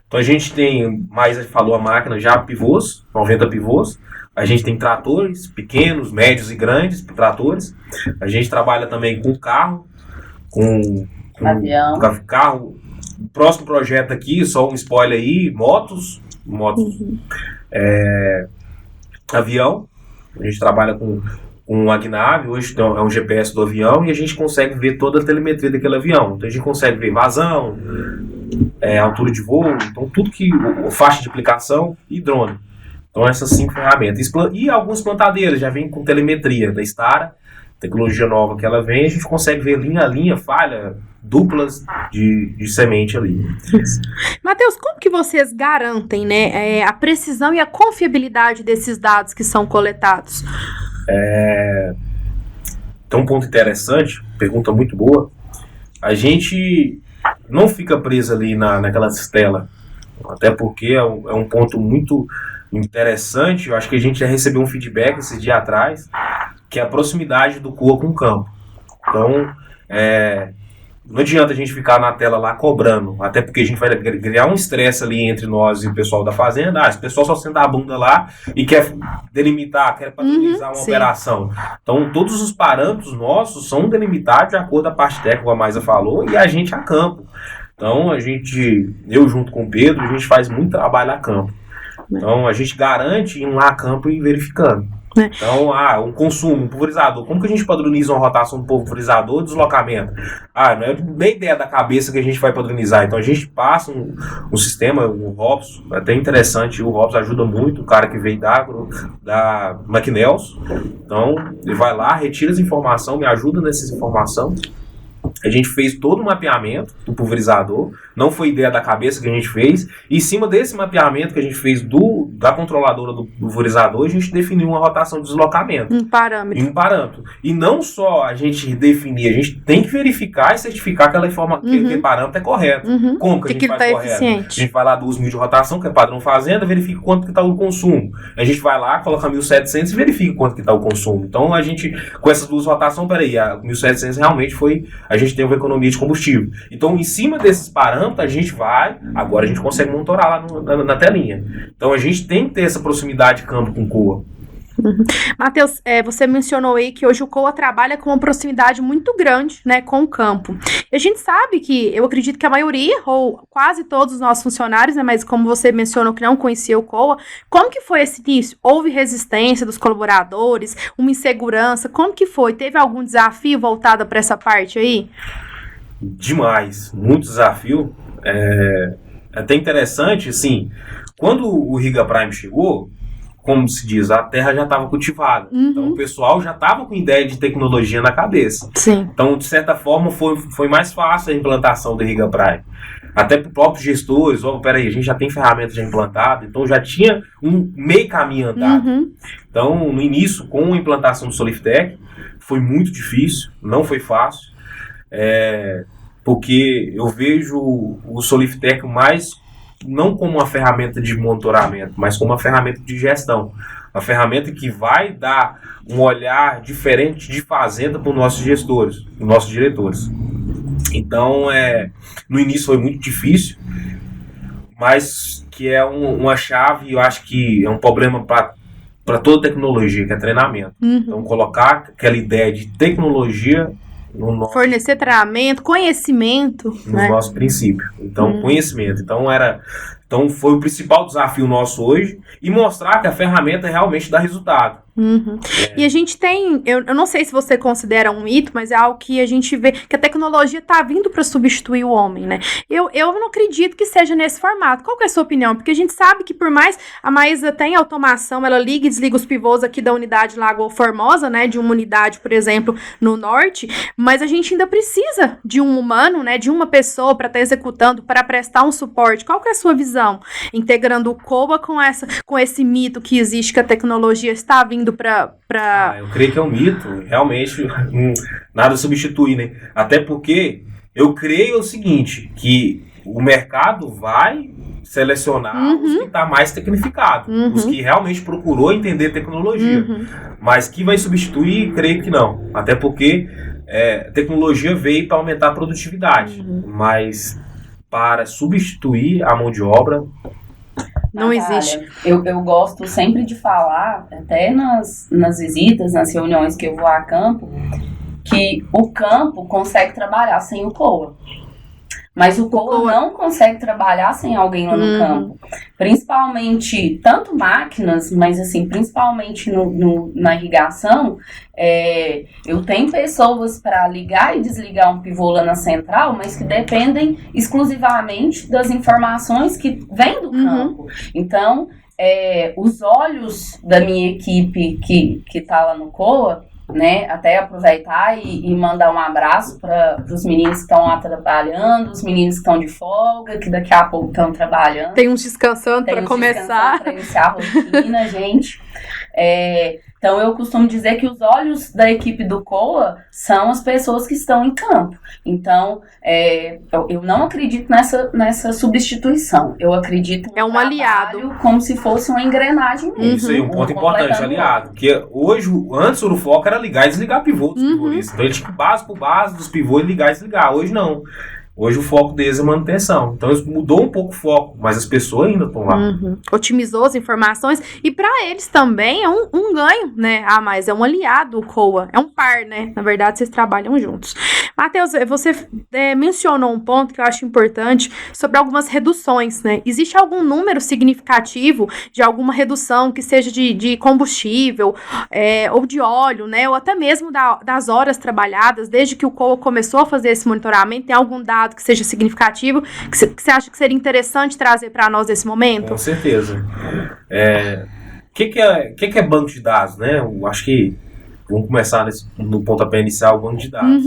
Então a gente tem, mais falou a máquina já, pivôs, 90 pivôs. A gente tem tratores pequenos, médios e grandes tratores. A gente trabalha também com carro, com avião. Carro. O próximo projeto aqui, só um spoiler aí, motos, avião. A gente trabalha com um Agnave, hoje é um GPS do avião e a gente consegue ver toda a telemetria daquele avião. Então a gente consegue ver vazão, altura de voo, então tudo que faixa de aplicação e drone. Então essas 5 ferramentas. E algumas plantadeiras já vêm com telemetria da Stara, tecnologia nova que ela vem, a gente consegue ver linha a linha, falha, duplas de semente ali. Matheus, como que vocês garantem, né, a precisão e a confiabilidade desses dados que são coletados? Tem um ponto interessante, pergunta muito boa. A gente não fica preso ali naquela cistela, até porque é um ponto muito interessante. Eu acho que a gente já recebeu um feedback esse dia atrás, que é a proximidade do COA com o campo. Então, não adianta a gente ficar na tela lá cobrando, até porque a gente vai criar um estresse ali entre nós e o pessoal da fazenda. Esse pessoal só senta a bunda lá e quer delimitar, quer padronizar uma operação. Então, todos os parâmetros nossos são delimitados de acordo com a parte técnica, como a Maísa falou, e a gente a campo. Então, eu junto com o Pedro, a gente faz muito trabalho a campo. Então, a gente garante ir lá a campo e verificando. Então, um consumo, um pulverizador. Como que a gente padroniza uma rotação do pulverizador e deslocamento? Não é nem ideia da cabeça que a gente vai padronizar. Então, a gente passa um sistema, o Robson, até interessante, o Robson ajuda muito, o cara que veio da McNels. Então, ele vai lá, retira as informações, me ajuda nessas informações. A gente fez todo o mapeamento do pulverizador, não foi ideia da cabeça que a gente fez, e em cima desse mapeamento que a gente fez da controladora do pulverizador, a gente definiu uma rotação de deslocamento. Um parâmetro. E não só a gente definir, a gente tem que verificar e certificar que aquele parâmetro é correto. Como que a gente faz correto? Eficiente. A gente vai lá do uso mil de rotação, que é padrão fazenda, verifica quanto que está o consumo. A gente vai lá, coloca 1.700 e verifica quanto que está o consumo. Então a gente, com essas duas rotações, a 1.700 realmente foi... A gente tem uma economia de combustível. Então, em cima desses parâmetros, a gente agora a gente consegue monitorar lá na telinha. Então, a gente tem que ter essa proximidade de campo com o COA. Matheus, você mencionou aí que hoje o COA trabalha com uma proximidade muito grande, né, com o campo. E a gente sabe eu acredito que a maioria, ou quase todos os nossos funcionários, né, mas como você mencionou que não conhecia o COA, como que foi esse início? Houve resistência dos colaboradores, uma insegurança? Como que foi? Teve algum desafio voltado para essa parte aí? Demais, muito desafio. É até interessante, assim, quando o Riga Prime chegou, como se diz, a terra já estava cultivada. Então o pessoal já estava com ideia de tecnologia na cabeça. Sim. Então, de certa forma, foi mais fácil a implantação do Riga Prime. Até para os próprios gestores, peraí, a gente já tem ferramentas já implantadas, então já tinha um meio caminho andado. Então, no início, com a implantação do Soliftech, foi muito difícil, não foi fácil, porque eu vejo o Soliftech mais não como uma ferramenta de monitoramento, mas como uma ferramenta de gestão. Uma ferramenta que vai dar um olhar diferente de fazenda para os nossos gestores, para os nossos diretores. Então, no início foi muito difícil, mas que é uma chave, eu acho que é um problema para toda tecnologia, que é treinamento. Então, colocar aquela ideia de tecnologia fornecer treinamento, conhecimento, no nosso princípio. Então, conhecimento. Então, foi o principal desafio nosso hoje, e mostrar que a ferramenta realmente dá resultado. E a gente tem, eu não sei se você considera um mito, mas é algo que a gente vê, que a tecnologia está vindo para substituir o homem, né? Eu não acredito que seja nesse formato. Qual que é a sua opinião? Porque a gente sabe que por mais a Maísa tem automação, ela liga e desliga os pivôs aqui da unidade Lagoa Formosa, né? De uma unidade, por exemplo, no norte, mas a gente ainda precisa de um humano, né? De uma pessoa para estar executando, para prestar um suporte. Qual que é a sua visão? Integrando o COA com esse mito que existe, que a tecnologia está vindo para... Eu creio que é um mito, realmente nada substitui, né? Até porque eu creio o seguinte, que o mercado vai selecionar os que está mais tecnificado, os que realmente procurou entender tecnologia, mas que vai substituir, creio que não, até porque a tecnologia veio para aumentar a produtividade, mas para substituir a mão de obra não existe. Eu gosto sempre de falar, até nas visitas, nas reuniões que eu vou a campo, que o campo consegue trabalhar sem o COA. Mas o COA não consegue trabalhar sem alguém lá no campo. Principalmente, tanto máquinas, mas assim, principalmente na irrigação, eu tenho pessoas para ligar e desligar um pivô lá na central, mas que dependem exclusivamente das informações que vêm do campo. Então, os olhos da minha equipe que está lá no COA, né, até aproveitar e mandar um abraço para os meninos que estão lá trabalhando, os meninos que estão de folga, que daqui a pouco estão trabalhando. Tem uns descansando para começar. Para iniciar a rotina, gente. Então, eu costumo dizer que os olhos da equipe do COA são as pessoas que estão em campo. Então, eu não acredito nessa substituição. Eu acredito no um aliado, como se fosse uma engrenagem mesmo. Isso aí, um ponto importante, aliado. Porque hoje, antes o foco era ligar e desligar pivô dos pivôs. Então, ele tinha base por base dos pivôs, ligar e desligar. Hoje não. Hoje o foco deles é manutenção. Então isso mudou um pouco o foco, mas as pessoas ainda estão lá. Otimizou as informações e para eles também é um ganho, né? Mais é um aliado o COA, é um par, né? Na verdade, vocês trabalham juntos. Matheus, você mencionou um ponto que eu acho importante sobre algumas reduções, né? Existe algum número significativo de alguma redução que seja de combustível ou de óleo, né? Ou até mesmo das horas trabalhadas, desde que o COA começou a fazer esse monitoramento? Tem algum dado que seja significativo, que você acha que seria interessante trazer para nós nesse momento? Com certeza. O que é banco de dados, né? Eu acho que vamos começar no pontapé inicial, o banco de dados.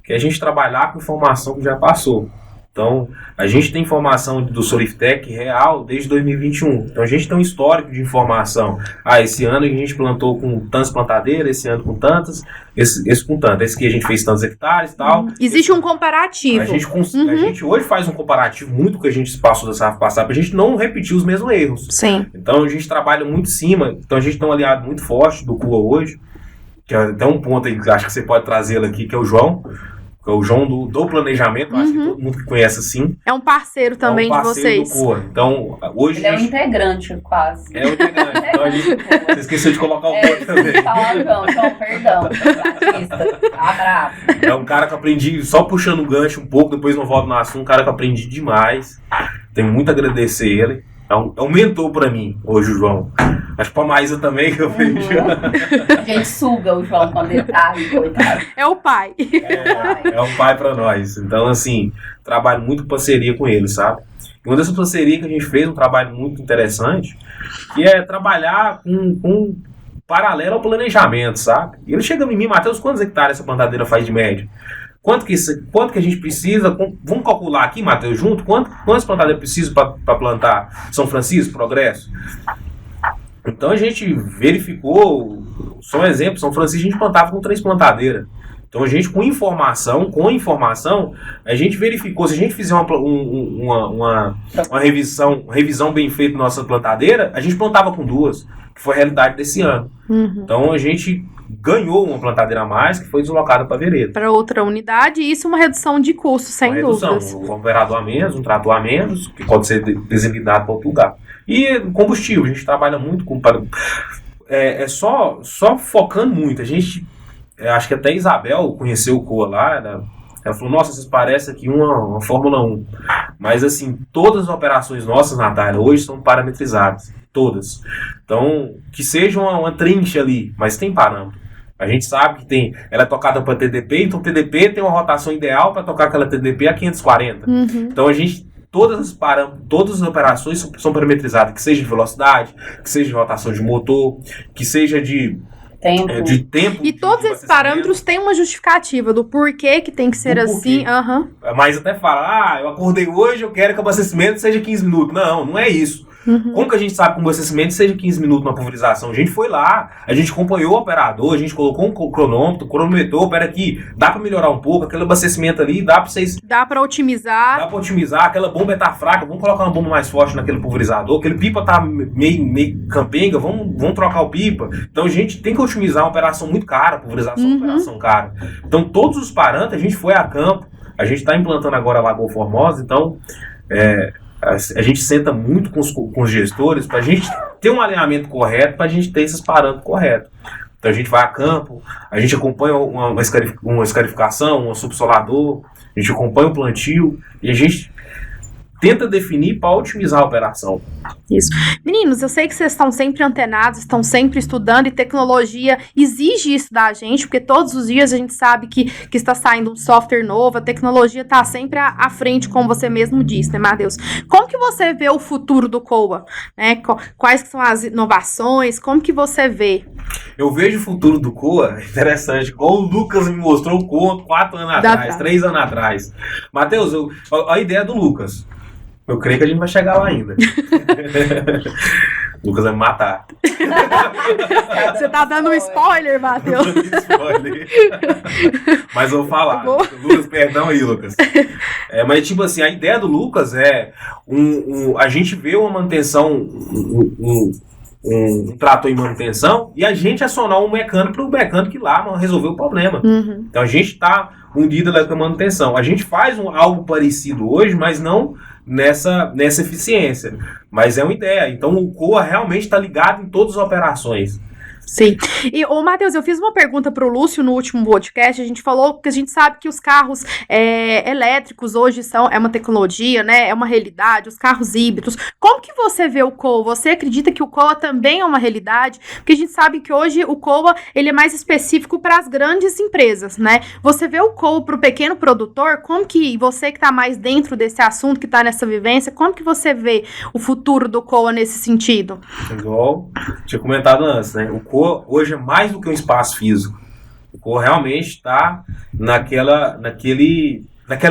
Que é a gente trabalhar com informação que já passou. Então, a gente tem informação do Solifitec real desde 2021. Então, a gente tem um histórico de informação. Esse ano a gente plantou com tantas plantadeiras, esse ano com tantas, esse com tantas. Esse que a gente fez tantos hectares e tal. Existe um comparativo. A gente hoje faz um comparativo muito que a gente passou da safra passada, para a gente não repetir os mesmos erros. Sim. Então, a gente trabalha muito em cima. Então, a gente tem um aliado muito forte do COA hoje, que é até um ponto aí que acho que você pode trazê-lo aqui, que é o João. Que é o João do planejamento, acho que todo mundo que conhece assim. É um parceiro também de vocês. Do COA. Então, hoje ele é um integrante, quase. É um integrante. Então, você esqueceu de colocar o outro também. João, perdão. Abraço. É um cara que aprendi, só puxando o gancho um pouco, depois não volto no assunto, um cara que aprendi demais. Tenho muito a agradecer ele. É um mentor pra mim, hoje o João. Acho que pra Maísa também, que eu vejo. A gente suga o João quando ele tá ali, coitado. É o pai. É um pai pra nós. Então, assim, trabalho muito em parceria com ele, sabe? E uma dessas parcerias que a gente fez, um trabalho muito interessante, que é trabalhar com paralelo ao planejamento, sabe? E ele chega em mim, Matheus, quantos hectares essa plantadeira faz de média? Quanto que a gente precisa? Vamos calcular aqui, Matheus, junto? Quantas plantadeiras precisam para plantar São Francisco, Progresso? Então a gente verificou, só um exemplo, São Francisco a gente plantava com 3 plantadeiras. Então a gente com informação, a gente verificou, se a gente fizer uma revisão bem feita na nossa plantadeira, a gente plantava com 2, que foi a realidade desse ano. Então a gente ganhou uma plantadeira a mais que foi deslocada para vereda. Para outra unidade, e isso é uma redução de custo, sem dúvidas. Um operador a menos, um trator a menos, que pode ser designado para outro lugar. E combustível, a gente trabalha muito com... só focando muito. A gente, acho que até a Isabel conheceu o COA lá, ela falou, nossa, vocês parecem aqui uma Fórmula 1. Mas assim, todas as operações nossas, Natália, hoje são parametrizadas. Todas. Então, que seja uma trincha ali, mas tem parâmetro. A gente sabe que ela é tocada para TDP, então o TDP tem uma rotação ideal para tocar aquela TDP a 540. Então todas as operações são parametrizadas, que seja de velocidade, que seja de rotação de motor, que seja de tempo. E todos esses parâmetros têm uma justificativa do porquê que tem que ser assim. Mas até fala, eu acordei hoje, eu quero que o abastecimento seja 15 minutos. Não é isso. Como que a gente sabe que o abastecimento seja 15 minutos na pulverização? A gente foi lá, a gente acompanhou o operador, a gente colocou um cronômetro, cronometrou, pera aqui, dá pra melhorar um pouco, aquele abastecimento ali, dá pra vocês... Dá pra otimizar, aquela bomba tá fraca, vamos colocar uma bomba mais forte naquele pulverizador, aquele pipa tá meio campenga, vamos trocar o pipa. Então a gente tem que otimizar uma operação muito cara, pulverização é uma operação cara. Então todos os parâmetros, a gente foi a campo, a gente tá implantando agora a Lagoa Formosa, então... a gente senta muito com os gestores para a gente ter um alinhamento correto, para a gente ter esses parâmetros corretos. Então a gente vai a campo, a gente acompanha uma escarificação, um subsolador, a gente acompanha o plantio e a gente tenta definir para otimizar a operação. Isso. Meninos, eu sei que vocês estão sempre antenados, estão sempre estudando, e tecnologia exige isso da gente, porque todos os dias a gente sabe que está saindo um software novo, a tecnologia está sempre à frente, como você mesmo disse, né, Matheus? Como que você vê o futuro do COA? Né? Quais são as inovações? Como que você vê? Eu vejo o futuro do COA, interessante, como o Lucas me mostrou o COA 4 anos atrás, 3 anos atrás. Matheus, a ideia do Lucas, eu creio que a gente vai chegar lá ainda. O Lucas vai me matar. Você tá dando um spoiler, Matheus. Mas eu vou falar. Lucas, perdão aí, Lucas. Mas tipo assim, a ideia do Lucas é a gente vê uma manutenção, um trator em manutenção e a gente acionar um mecânico para o mecânico ir lá resolver o problema. Então a gente está unido lá com a manutenção. A gente faz algo parecido hoje, mas não nessa eficiência. Mas é uma ideia. Então o COA realmente está ligado em todas as operações. Sim. E, Matheus, eu fiz uma pergunta pro Lúcio no último podcast, a gente falou que a gente sabe que os carros elétricos hoje é uma tecnologia, né, é uma realidade, os carros híbridos. Como que você vê o COA? Você acredita que o COA também é uma realidade? Porque a gente sabe que hoje o COA, ele é mais específico para as grandes empresas, né? Você vê o COA pro pequeno produtor? Como que você que tá mais dentro desse assunto, que tá nessa vivência, como que você vê o futuro do COA nesse sentido? Igual tinha comentado antes, né? O COA hoje é mais do que um espaço físico. O COA realmente está naquela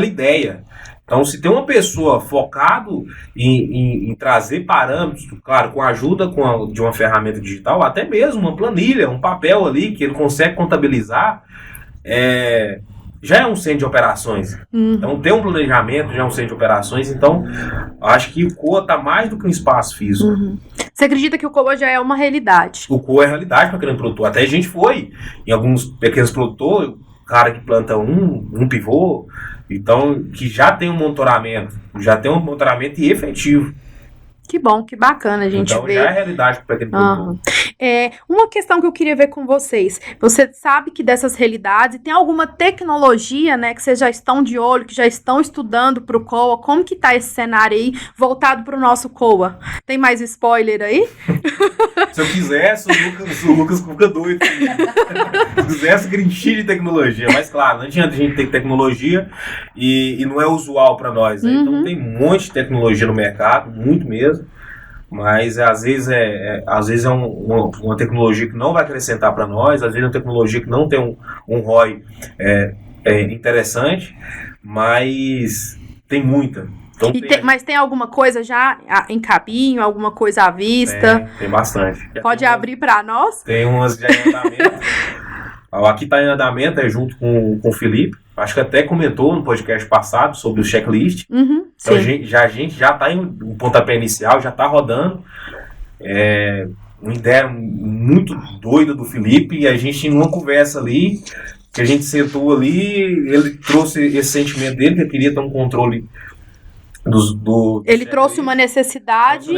ideia. Então, se tem uma pessoa focado em trazer parâmetros, claro, com a ajuda de uma ferramenta digital, até mesmo uma planilha, um papel ali que ele consegue contabilizar, já é um centro de operações. Então, ter um planejamento já é um centro de operações. Então, acho que o COA está mais do que um espaço físico. Você acredita que o COA já é uma realidade? O COA é realidade para aquele produtor. Até a gente foi em alguns pequenos produtores, o cara que planta um pivô, então, que já tem um monitoramento e efetivo. Que bom, que bacana a gente ver. Então já é realidade para aquele produtor. Uma questão que eu queria ver com vocês. Você sabe que dessas realidades, tem alguma tecnologia, né, que vocês já estão de olho, que já estão estudando para o COA? Como que tá esse cenário aí, voltado para o nosso COA? Tem mais spoiler aí? Se eu quisesse, o Lucas fica doido. Se eu quisesse, grinchir de tecnologia. Mas claro, não adianta a gente ter tecnologia e não é usual para nós, né? Então tem um monte de tecnologia no mercado, muito mesmo. Mas às vezes é uma tecnologia que não vai acrescentar para nós, às vezes é uma tecnologia que não tem um ROI interessante, mas tem muita. Então, mas tem alguma coisa já em caminho, alguma coisa à vista? Tem bastante. Pode abrir para nós? Tem umas já em andamento. Aqui está em andamento, junto com o Felipe. Acho que até comentou no podcast passado sobre o checklist. Então a gente já está em um pontapé inicial, já está rodando. Uma ideia muito doida do Felipe, e a gente, numa conversa ali, que a gente sentou ali, ele trouxe esse sentimento dele, que ele queria ter um controle ele trouxe uma necessidade.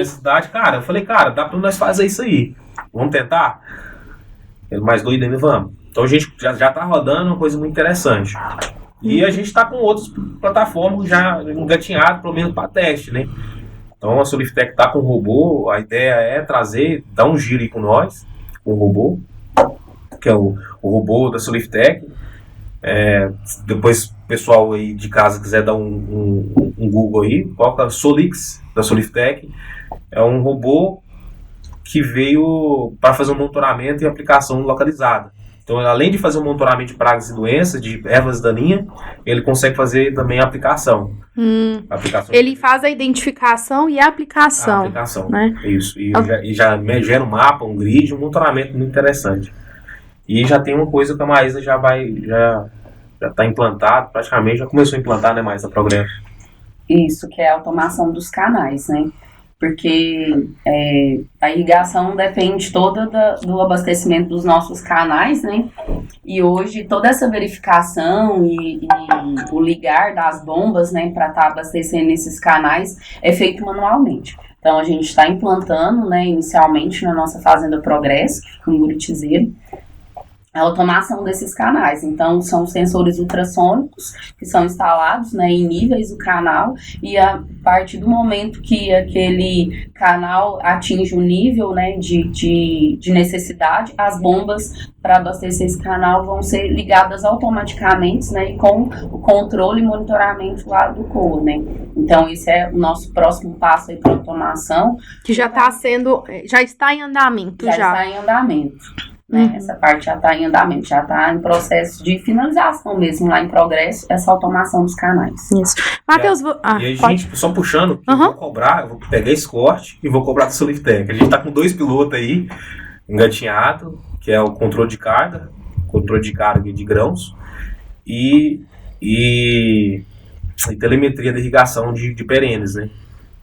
Cara, eu falei, cara, dá para nós fazer isso aí. Vamos tentar? Ele mais doido ainda, vamos. Então a gente já está rodando uma coisa muito interessante. E a gente está com outras plataformas já engatinhadas, pelo menos para teste, né? Então a Soliftech está com o robô, a ideia é dar um giro aí com nós, com o robô, que é o robô da Soliftech. Depois o pessoal aí de casa quiser dar um Google aí, coloca Solix da Soliftech. É um robô que veio para fazer um monitoramento e aplicação localizada. Então, além de fazer um monitoramento de pragas e doenças, de ervas daninhas, ele consegue fazer também a aplicação. Ele faz a identificação e a aplicação. Né? Isso. E já gera um mapa, um grid, um monitoramento muito interessante. E já tem uma coisa que a Maísa já está implantado, praticamente já começou a implantar, né, Maísa, programa. Isso, que é a automação dos canais, né? Porque a irrigação depende toda do abastecimento dos nossos canais, né? E hoje toda essa verificação e o ligar das bombas, né, para estar abastecendo esses canais é feito manualmente. Então a gente está implantando, né, inicialmente na nossa fazenda Progresso, que fica em Buritizeiro, a automação desses canais. Então, são sensores ultrassônicos que são instalados, né, em níveis do canal, e a partir do momento que aquele canal atinge o nível, né, de necessidade, as bombas para abastecer esse canal vão ser ligadas automaticamente, né, e com o controle e monitoramento lá do COA, né. Então, esse é o nosso próximo passo aí para automação. Que já está em andamento. Já está em andamento. Né? Essa parte já está em andamento, já está em processo de finalização mesmo, lá em Progresso, essa automação dos canais. Isso. Matheus, e aí, gente, só puxando, eu vou pegar esse corte e vou cobrar da Soliftech. A gente está com 2 pilotos aí, engatinhado, que é o controle de carga de grãos, e telemetria de irrigação de perenes, né?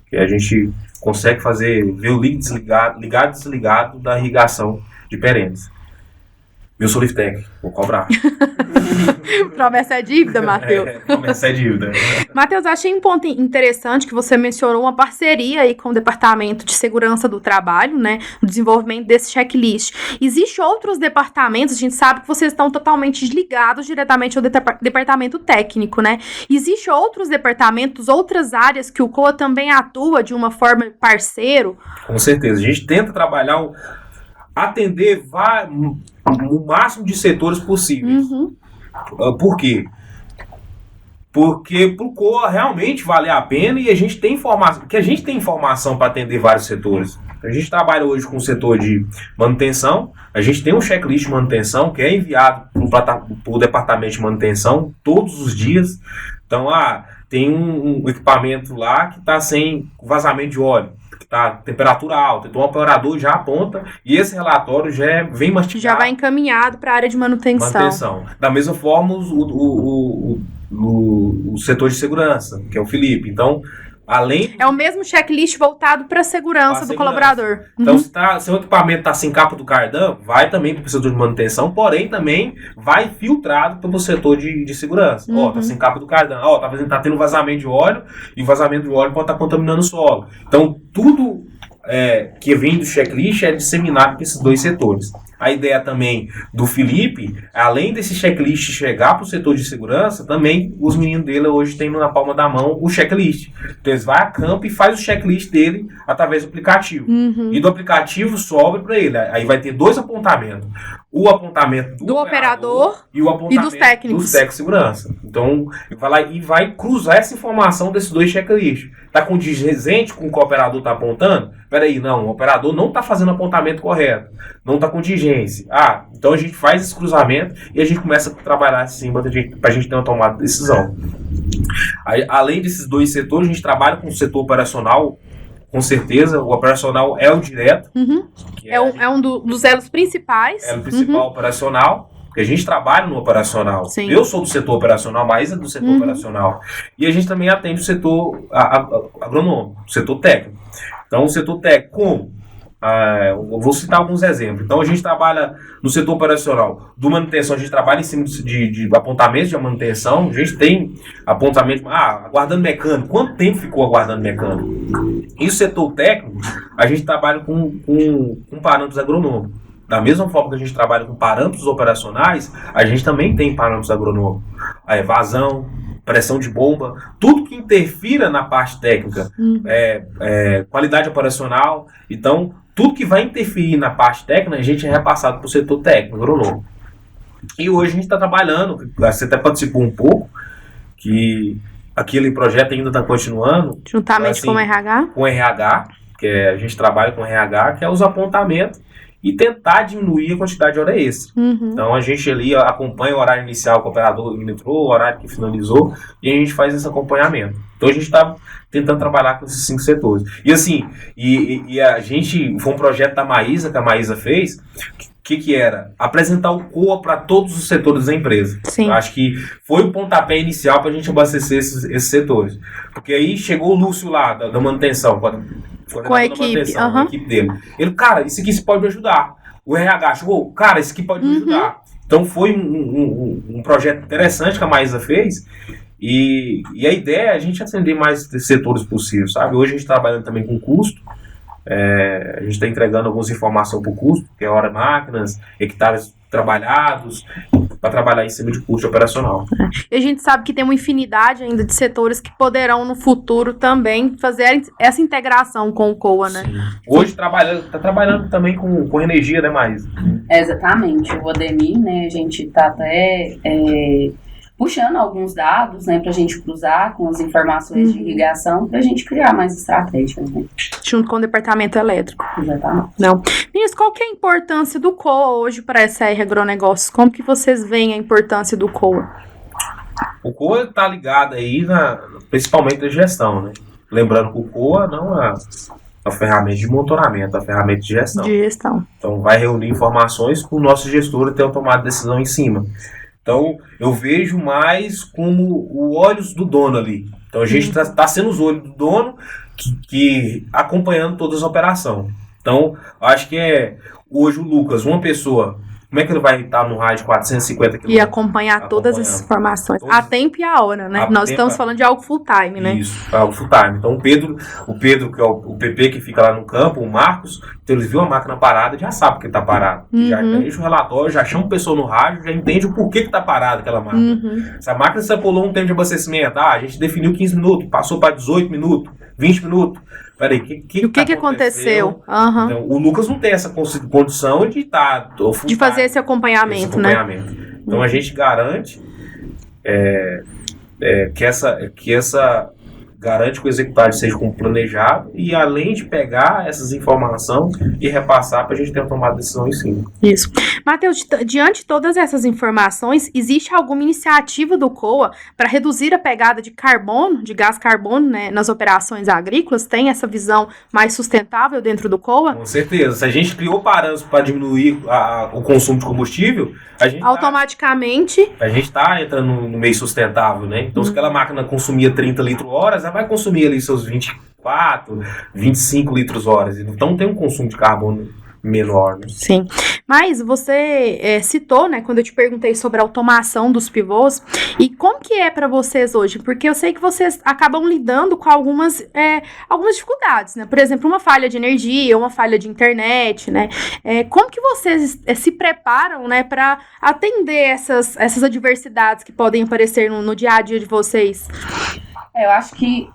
Que a gente consegue ver o líquido ligado e desligado da irrigação de perenes. Eu sou Liftec, vou cobrar. Promessa é dívida, Matheus. Promessa é dívida. Matheus, achei um ponto interessante que você mencionou uma parceria aí com o Departamento de Segurança do Trabalho, né? No desenvolvimento desse checklist. Existem outros departamentos, a gente sabe que vocês estão totalmente ligados diretamente ao departamento técnico, né? Existem outros departamentos, outras áreas que o COA também atua de uma forma parceiro? Com certeza. A gente tenta trabalhar, atender o máximo de setores possíveis. Uhum. Por quê? Porque para o COA realmente vale a pena e a gente tem informação para atender vários setores. A gente trabalha hoje com o setor de manutenção, a gente tem um checklist de manutenção que é enviado para o departamento de manutenção todos os dias. Então, tem um equipamento lá que está sem vazamento de óleo, que está temperatura alta, então o operador já aponta e esse relatório já vem mastigado. Já vai encaminhado para a área de manutenção. Da mesma forma, o setor de segurança, que é o Felipe. Então, é o mesmo checklist voltado para a segurança do colaborador. Então, se o equipamento está sem capa do cardan, vai também para o setor de manutenção, porém também vai filtrado para o setor de segurança. Está sem capa do cardan. Tá tendo vazamento de óleo e o vazamento de óleo pode estar contaminando o solo. Então, tudo que vem do checklist é disseminado para esses dois setores. A ideia também do Felipe, além desse checklist chegar para o setor de segurança, também os meninos dele hoje têm na palma da mão o checklist. Então eles vão a campo e faz o checklist dele através do aplicativo. E do aplicativo sobe para ele. Aí vai ter dois apontamentos. O apontamento do operador e o apontamento dos técnicos de segurança. Então, vai lá e vai cruzar essa informação desses dois checklists. Está condizente com o que o operador está apontando? Peraí, não, o operador não está fazendo o apontamento correto. Não está contingência. Então a gente faz esse cruzamento e a gente começa a trabalhar assim para a gente ter uma tomada de decisão. Além desses dois setores, a gente trabalha com o setor operacional. Com certeza, o operacional é o direto. É um dos elos principais. É o principal operacional, porque a gente trabalha no operacional. Sim. Eu sou do setor operacional, mas é do setor operacional. E a gente também atende o setor agronômico, o setor técnico. Então, o setor técnico, como? Eu vou citar alguns exemplos. Então, a gente trabalha no setor operacional do manutenção, a gente trabalha em cima de apontamentos de manutenção. A gente tem apontamento, aguardando mecânico. Quanto tempo ficou aguardando mecânico? E o setor técnico, a gente trabalha com parâmetros agronômicos. Da mesma forma que a gente trabalha com parâmetros operacionais, a gente também tem parâmetros agronômicos. A evasão, pressão de bomba, tudo que interfira na parte técnica, qualidade operacional. Então, tudo que vai interferir na parte técnica, a gente é repassado para o setor técnico, agronômico. E hoje a gente está trabalhando, você até participou um pouco, que aquele projeto ainda está continuando. Juntamente com o RH? Com o RH, que a gente trabalha com o RH, que é os apontamentos, e tentar diminuir a quantidade de hora extra. Então a gente ali acompanha o horário inicial que o operador entrou, o horário que finalizou, e a gente faz esse acompanhamento. Então a gente está tentando trabalhar com esses 5 setores. E assim, a gente, foi um projeto da Maísa, que a Maísa fez, que era? Apresentar o COA para todos os setores da empresa. Sim. Eu acho que foi o pontapé inicial para a gente abastecer esses setores. Porque aí chegou o Lúcio lá, da manutenção, com a equipe. A equipe dele. Ele, cara, isso aqui pode me ajudar. O RH chegou, cara, isso aqui pode me ajudar. Então foi um projeto interessante que a Maísa fez. E a ideia é a gente atender mais setores possíveis, sabe? Hoje a gente está trabalhando também com custo. A gente está entregando algumas informações para o custo, que é hora máquinas, hectares trabalhados, para trabalhar em cima de custo operacional. E a gente sabe que tem uma infinidade ainda de setores que poderão no futuro também fazer essa integração com o COA, né? Sim. Hoje está trabalhando também com energia, né, mais? Exatamente. O Odemir, né, a gente está até puxando alguns dados, né, para a gente cruzar com as informações de irrigação, para a gente criar mais estratégias, né? Junto com o departamento elétrico. Exatamente. Não. Meninas, qual que é a importância do COA hoje para a SR Agronegócios? Como que vocês veem a importância do COA? O COA está ligado aí principalmente na gestão, né? Lembrando que o COA não é a ferramenta de monitoramento, a ferramenta de gestão. De gestão. Então vai reunir informações com o nosso gestor ter uma tomada de decisão em cima. Então, eu vejo mais como o olhos do dono ali. Então a gente está sendo os olhos do dono que acompanhando todas as operações. Então, acho que hoje o Lucas, uma pessoa, como é que ele vai estar no raio de 450 km? E acompanhar todas essas informações, a tempo e a hora, né? Nós estamos falando de algo full time, né? Isso, algo full time. Então, o Pedro, que é o PP que fica lá no campo, o Marcos, então eles viu a máquina parada, já sabe que está parado. Já deixa o relatório, já chama o pessoal no rádio, já entende o porquê que está parada aquela máquina. Se a máquina se pulou um tempo de abastecimento, a gente definiu 15 minutos, passou para 18 minutos, 20 minutos. Peraí, o que aconteceu? Então, o Lucas não tem essa condição de de fazer esse acompanhamento, né? Então a gente garante que essa garante que o executado seja como planejado e além de pegar essas informações e repassar para a gente ter uma tomada de decisão em cima. Isso. Matheus, diante de todas essas informações, existe alguma iniciativa do COA para reduzir a pegada de carbono, de gás carbono, né, nas operações agrícolas? Tem essa visão mais sustentável dentro do COA? Com certeza. Se a gente criou parâmetros para diminuir o consumo de combustível, a gente automaticamente a gente está entrando no meio sustentável, né? Então, se aquela máquina consumia 30 litros hora, ela vai consumir ali seus 24, 25 litros hora. Então, tem um consumo de carbono menor, né? Sim. Mas você citou, né, quando eu te perguntei sobre a automação dos pivôs, e como que é para vocês hoje? Porque eu sei que vocês acabam lidando com algumas dificuldades, né? Por exemplo, uma falha de energia, uma falha de internet, né? Como que vocês se preparam, né, para atender essas adversidades que podem aparecer no dia a dia de vocês? Eu acho que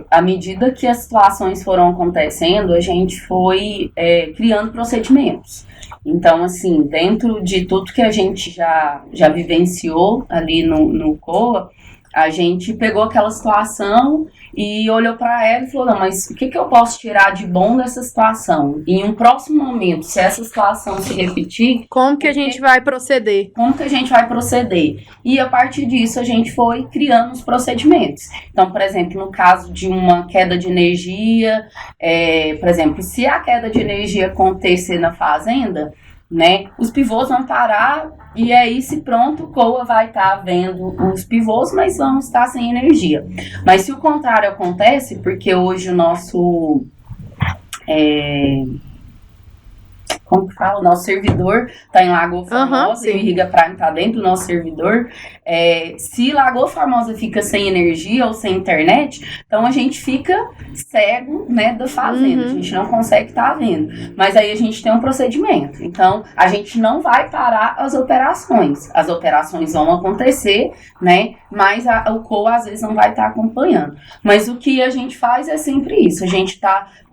à medida que as situações foram acontecendo, a gente foi criando procedimentos. Então, assim, dentro de tudo que a gente já vivenciou ali no COA, a gente pegou aquela situação e olhou para ela e falou, não, mas o que eu posso tirar de bom dessa situação? E em um próximo momento, se essa situação se repetir... Como que a gente vai proceder? Como que a gente vai proceder? E a partir disso, a gente foi criando os procedimentos. Então, por exemplo, no caso de uma queda de energia, por exemplo, se a queda de energia acontecer na fazenda, né, os pivôs vão parar e aí se pronto, o COA vai estar vendo os pivôs, mas vão estar sem energia. Mas se o contrário acontece, porque hoje o nosso como que fala? O nosso servidor está em Lagoa Formosa e o Irriga Prime está dentro do nosso servidor. Se Lagoa Formosa fica sem energia ou sem internet, então a gente fica cego, né, da fazenda. A gente não consegue estar vendo. Mas aí a gente tem um procedimento. Então, a gente não vai parar as operações. As operações vão acontecer, né, mas o COA às vezes não vai estar acompanhando. Mas o que a gente faz é sempre isso. A gente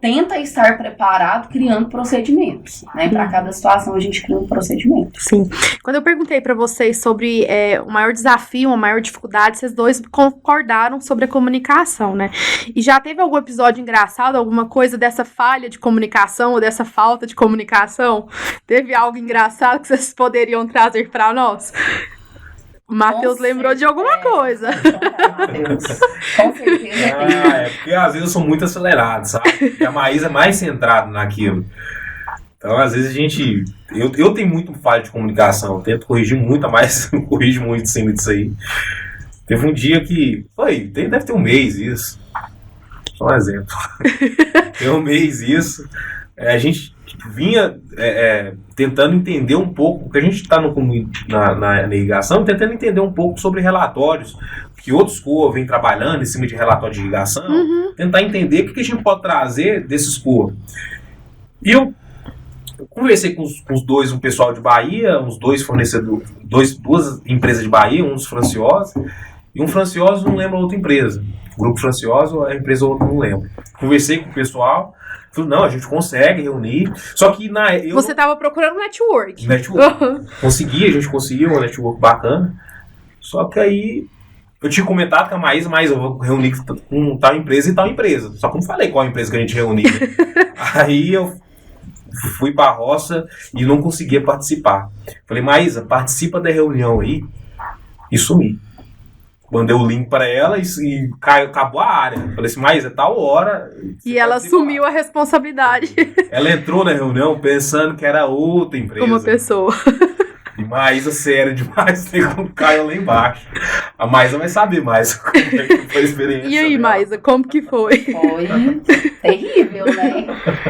tenta estar preparado criando procedimentos, né? Para cada situação a gente cria um procedimento. Sim. Quando eu perguntei para vocês sobre o maior desafio, a maior dificuldade, vocês dois concordaram sobre a comunicação, né? E já teve algum episódio engraçado, alguma coisa dessa falha de comunicação ou dessa falta de comunicação? Teve algo engraçado que vocês poderiam trazer para nós? O Matheus lembrou de alguma coisa. Com certeza. Porque às vezes eu sou muito acelerado, sabe? E a Maísa é mais centrada naquilo. Então, às vezes eu tenho muito falha de comunicação, eu tento corrigir muito, mas corrijo muito em cima disso aí. Teve um dia que, deve ter um mês isso. Só um exemplo. Tem um mês isso. A gente vinha tentando entender um pouco, porque a gente está na irrigação, tentando entender um pouco sobre relatórios, que outros COA vêm trabalhando em cima de relatório de irrigação, tentar entender o que a gente pode trazer desses COA. E eu conversei com os dois, um pessoal de Bahia, uns dois fornecedores, duas empresas de Bahia, um dos Franciosos, e um Francioso não lembra a outra empresa. O Grupo Francioso, a empresa outra não lembra. Conversei com o pessoal, falei, não, a gente consegue reunir, só que Você estava procurando network. A gente conseguiu um network bacana, só que aí eu tinha comentado com a Maísa, mas eu vou reunir com tal empresa e tal empresa, só que não falei qual empresa que a gente reunia. Aí eu fui pra roça e não conseguia participar. Falei, Maísa, participa da reunião aí, e sumi. Mandei o link para ela e acabou a área. Falei assim, mas é tal hora. E ela assumiu a responsabilidade. Ela entrou na reunião pensando que era outra empresa. Uma pessoa. Maísa, sério demais, tem como Caio lá embaixo. A Maísa vai saber mais como é que foi a experiência. E aí, dela. Maísa, como que foi? Foi terrível, né?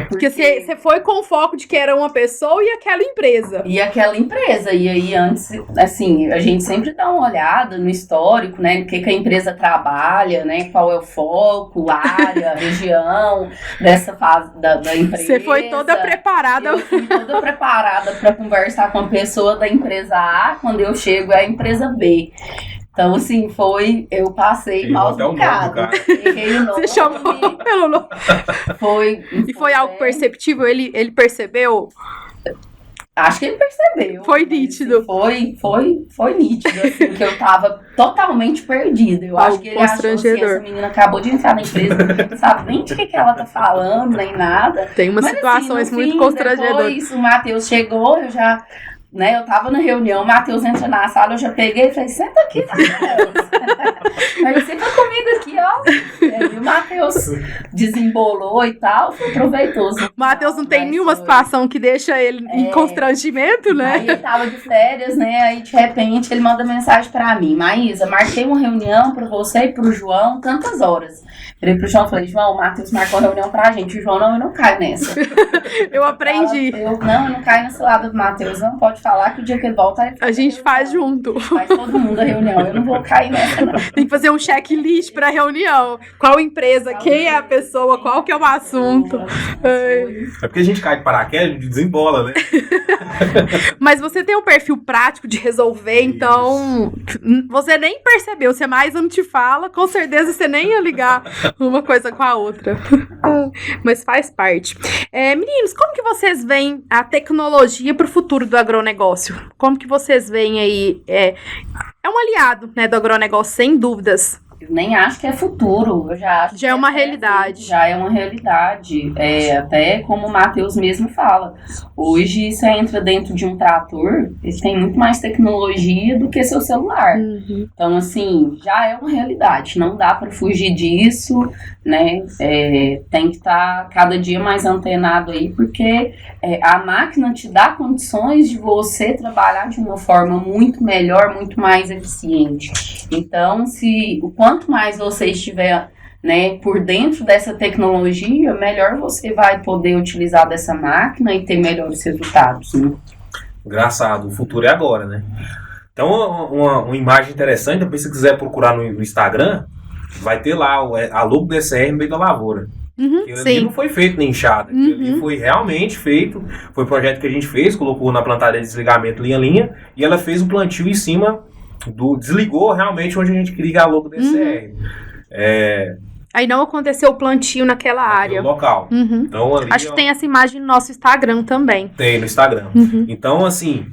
Porque você foi com o foco de que era uma pessoa e aquela empresa. E aquela empresa, e aí antes, assim, a gente sempre dá uma olhada no histórico, né, no que a empresa trabalha, né, qual é o foco, área, região dessa fase da empresa. Você foi toda preparada. Eu fui toda preparada para conversar com a pessoa da empresa A, quando eu chego é a empresa B. Então, assim, eu passei maus bocados. Errei o nome. Você chamou pelo nome. E foi algo perceptível? Ele percebeu? Acho que ele percebeu. Foi nítido. Foi nítido, assim, que eu tava totalmente perdida. Eu acho que ele achou assim, essa menina acabou de entrar na empresa, não sabe nem de que ela tá falando, nem nada. Tem umas situações assim, muito constrangedoras. Depois o Matheus chegou, eu já... Né, eu tava na reunião, o Matheus entrou na sala, eu já peguei e falei, senta aqui, Matheus. Aí senta comigo aqui, ó. E aí o Matheus desembolou e tal, foi proveitoso. O Matheus não tem nenhuma situação que deixa ele em constrangimento, né? Aí ele tava de férias, né, aí de repente ele manda mensagem pra mim, Maísa, marquei uma reunião pra você e pro João, tantas horas. Virei pro João e falei, João, o Matheus marcou uma reunião pra gente, o João, não, eu não caio nessa. Eu aprendi. Eu não caio nesse lado do Matheus, não pode falar que o dia que ele volta... A gente faz junto. Faz todo mundo a reunião, eu não vou cair nessa, não. Tem que fazer um checklist pra reunião. Qual empresa, quem é a pessoa, qual que é o assunto. É porque a gente cai de paraquedas, a gente desembola, né? Mas você tem um perfil prático de resolver, então você nem percebeu. Se a Maísa não te fala, com certeza você nem ia ligar uma coisa com a outra. Mas faz parte. Meninos, como que vocês veem a tecnologia pro futuro do agronegócio? Como que vocês veem aí? É um aliado, né, do agronegócio, sem dúvidas. Eu nem acho que é futuro, eu já acho já é uma realidade. Já é uma realidade. Até como o Matheus mesmo fala, hoje você entra dentro de um trator, ele tem muito mais tecnologia do que seu celular. Uhum. Então, assim, já é uma realidade, não dá para fugir disso, né? Tem que estar cada dia mais antenado aí, porque a máquina te dá condições de você trabalhar de uma forma muito melhor, muito mais eficiente. Então, o quanto mais você estiver, né, por dentro dessa tecnologia, melhor você vai poder utilizar dessa máquina e ter melhores resultados. Né? Engraçado, o futuro é agora, né? Então, uma imagem interessante, depois se você quiser procurar no Instagram, vai ter lá a logo do SR no meio da lavoura. Uhum, aquilo ali não foi feito nem enxada, aquilo ali foi realmente feito, foi um projeto que a gente fez, colocou na plantadeira de desligamento linha a linha, e ela fez o plantio em cima desligou realmente onde a gente queria a logo DCR. Aí não aconteceu o plantio naquela área. No local. Uhum. Então, ali, acho que tem essa imagem no nosso Instagram também. Tem no Instagram. Uhum. Então, assim,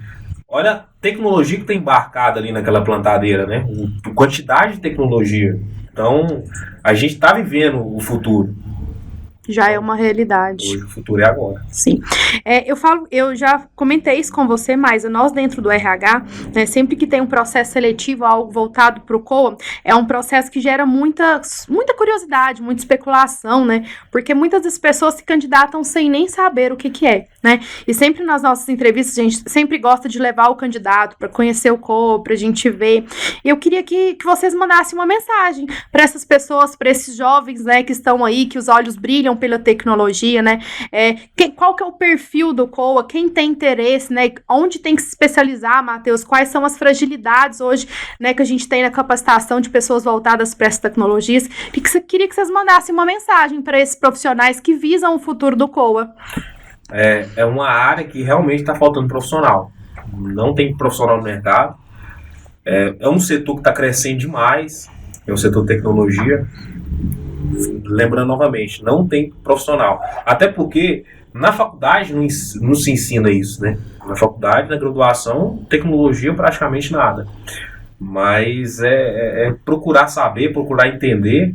olha a tecnologia que tem embarcada ali naquela plantadeira, né? A quantidade de tecnologia. Então, a gente está vivendo o futuro. Já é uma realidade. Hoje o futuro é agora. Sim. Eu já comentei isso com você, mas nós dentro do RH, né, sempre que tem um processo seletivo, algo voltado para o COA, é um processo que gera muita curiosidade, muita especulação, né? Porque muitas das pessoas se candidatam sem nem saber o que é, né? E sempre nas nossas entrevistas, a gente sempre gosta de levar o candidato para conhecer o COA, para a gente ver. Eu queria que vocês mandassem uma mensagem para essas pessoas, para esses jovens, né, que estão aí, que os olhos brilham pela tecnologia, né? Qual que é o perfil do COA? Quem tem interesse, né? Onde tem que se especializar, Matheus? Quais são as fragilidades hoje, né, que a gente tem na capacitação de pessoas voltadas para essas tecnologias? Queria que vocês mandassem uma mensagem para esses profissionais que visam o futuro do COA. É uma área que realmente está faltando profissional. Não tem profissional no mercado. É um setor que está crescendo demais. É o setor de tecnologia. Lembrando novamente, não tem profissional. Até porque na faculdade não se ensina isso, né? Na faculdade, na graduação, tecnologia praticamente nada. Mas procurar saber, procurar entender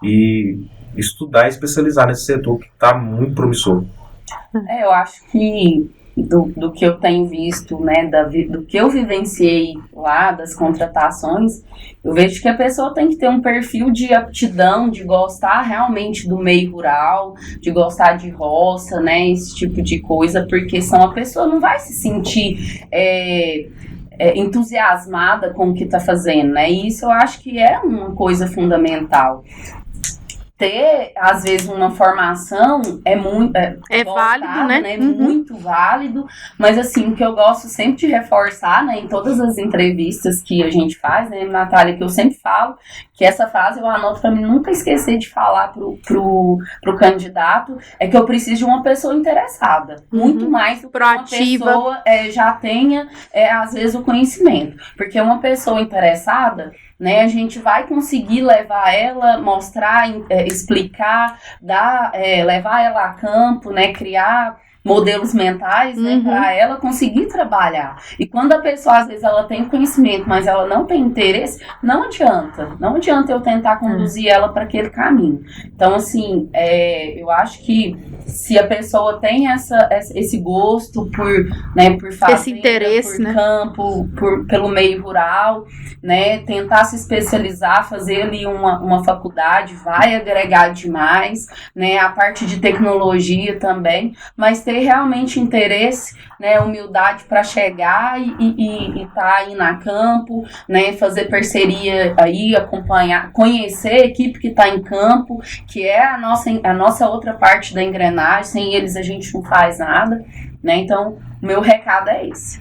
e estudar e especializar nesse setor que está muito promissor. Eu acho que do que eu tenho visto, né, do que eu vivenciei lá, das contratações, eu vejo que a pessoa tem que ter um perfil de aptidão, de gostar realmente do meio rural, de gostar de roça, né, esse tipo de coisa, porque senão a pessoa não vai se sentir entusiasmada com o que está fazendo, né, e isso eu acho que é uma coisa fundamental. Ter, às vezes, uma formação é muito... válido, né? Muito válido, mas, assim, o que eu gosto sempre de reforçar, né, em todas as entrevistas que a gente faz, né, Natália, que eu sempre falo, que essa frase eu anoto para mim nunca esquecer de falar pro candidato, é que eu preciso de uma pessoa interessada, muito mais do que proativa. Uma pessoa já tenha, às vezes, o conhecimento, porque uma pessoa interessada, né, a gente vai conseguir levar ela, mostrar, explicar, levar ela a campo, né, criar modelos mentais, né, para ela conseguir trabalhar. E quando a pessoa, às vezes, ela tem conhecimento, mas ela não tem interesse, não adianta eu tentar conduzir ela para aquele caminho. Então, assim, eu acho que se a pessoa tem esse gosto por fazer, esse interesse, por campo, pelo meio rural, né, tentar se especializar, fazer ali uma faculdade, vai agregar demais, né, a parte de tecnologia também, mas ter realmente interesse, né, humildade para chegar e tá aí na campo, né, fazer parceria aí, acompanhar, conhecer a equipe que está em campo, que é a nossa outra parte da engrenagem, sem eles a gente não faz nada, né, então o meu recado é esse.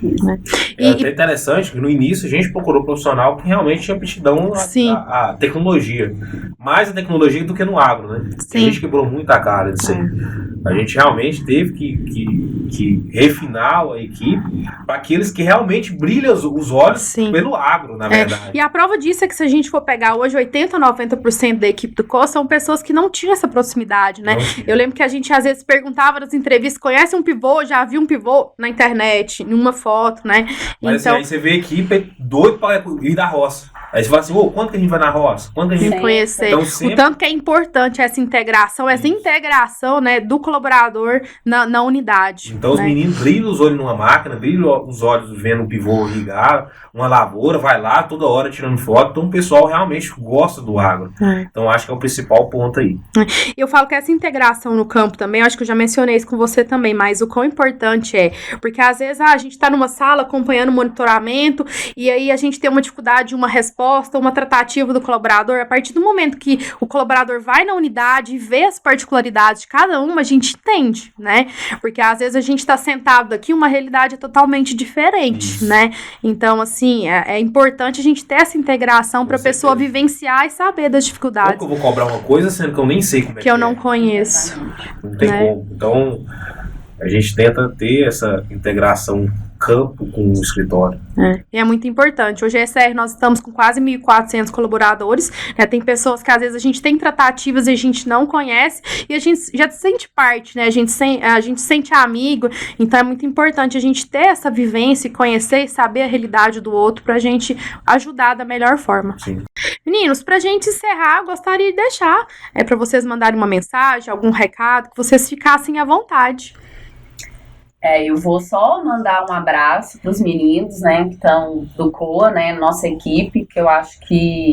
É até interessante que no início a gente procurou um profissional que realmente tinha aptidão à tecnologia, mais a tecnologia do que no agro, né? A gente quebrou muito a cara disso aí. A gente realmente teve que refinar a equipe para aqueles que realmente brilham os olhos pelo agro, na verdade. E a prova disso é que se a gente for pegar hoje 80% a 90% da equipe do COS são pessoas que não tinham essa proximidade, né? Eu lembro que a gente às vezes perguntava nas entrevistas, conhece um pivô, já viu um pivô na internet, em uma foto, né? Mas então, assim, aí você vê a equipe doido para ir da roça. Aí você fala assim, quanto que a gente vai na roça? Quanto que a gente conhecer. Então, sempre... O tanto que é importante essa integração, né, do colaborador na unidade. Então, os meninos brilham os olhos numa máquina, brilham os olhos vendo um pivô ligar, uma lavoura, vai lá toda hora tirando foto. Então, o pessoal realmente gosta do agro. Então, acho que é o principal ponto aí. Eu falo que essa integração no campo também, eu acho que eu já mencionei isso com você também, mas o quão importante é, porque às vezes a gente está numa sala acompanhando o monitoramento e aí a gente tem uma dificuldade, uma resposta, uma tratativa do colaborador. A partir do momento que o colaborador vai na unidade e vê as particularidades de cada uma, a gente entende, né? Porque às vezes a gente está sentado aqui, uma realidade é totalmente diferente, né? Então, assim, é importante a gente ter essa integração para a pessoa vivenciar e saber das dificuldades. Como que eu vou cobrar uma coisa sendo que eu nem sei como é que eu não conheço. Não tem como. Então, a gente tenta ter essa integração campo com o escritório. E é muito importante. Hoje a ECR nós estamos com quase 1.400 colaboradores, né? Tem pessoas que às vezes a gente tem tratativas e a gente não conhece e a gente já sente parte, né? A gente sente amigo, então é muito importante a gente ter essa vivência e conhecer e saber a realidade do outro pra gente ajudar da melhor forma. Sim. Meninos, pra gente encerrar, eu gostaria de deixar pra vocês mandarem uma mensagem, algum recado, que vocês ficassem à vontade. Eu vou só mandar um abraço para os meninos, né, que estão do COA, né, nossa equipe, que eu acho que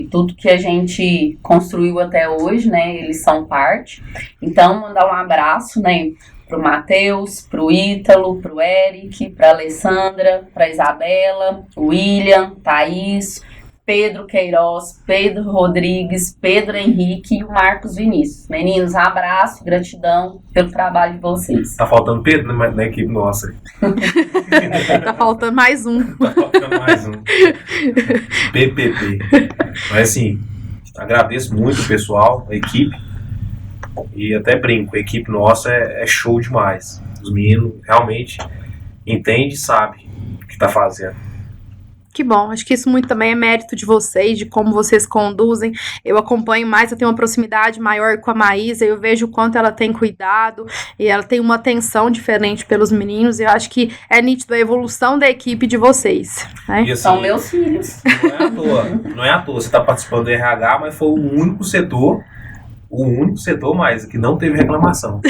tudo que a gente construiu até hoje, né, eles são parte. Então, mandar um abraço, né, pro Matheus, pro Ítalo, pro Eric, pra Alessandra, pra Isabela, o William, Thaís, Pedro Queiroz, Pedro Rodrigues, Pedro Henrique e o Marcos Vinícius. Meninos, abraço, gratidão pelo trabalho de vocês. Tá faltando Pedro na equipe nossa. Tá faltando mais um. PPP. Mas assim, agradeço muito o pessoal, a equipe. E até brinco, a equipe nossa é show demais. Os meninos realmente entendem e sabem o que tá fazendo. Que bom, acho que isso muito também é mérito de vocês, de como vocês conduzem. Eu acompanho mais, eu tenho uma proximidade maior com a Maísa, eu vejo o quanto ela tem cuidado e ela tem uma atenção diferente pelos meninos, e eu acho que é nítido a evolução da equipe de vocês, né? E assim, são meus filhos. Não é à toa, você está participando do RH, mas foi o único setor o único setor mais que não teve reclamação.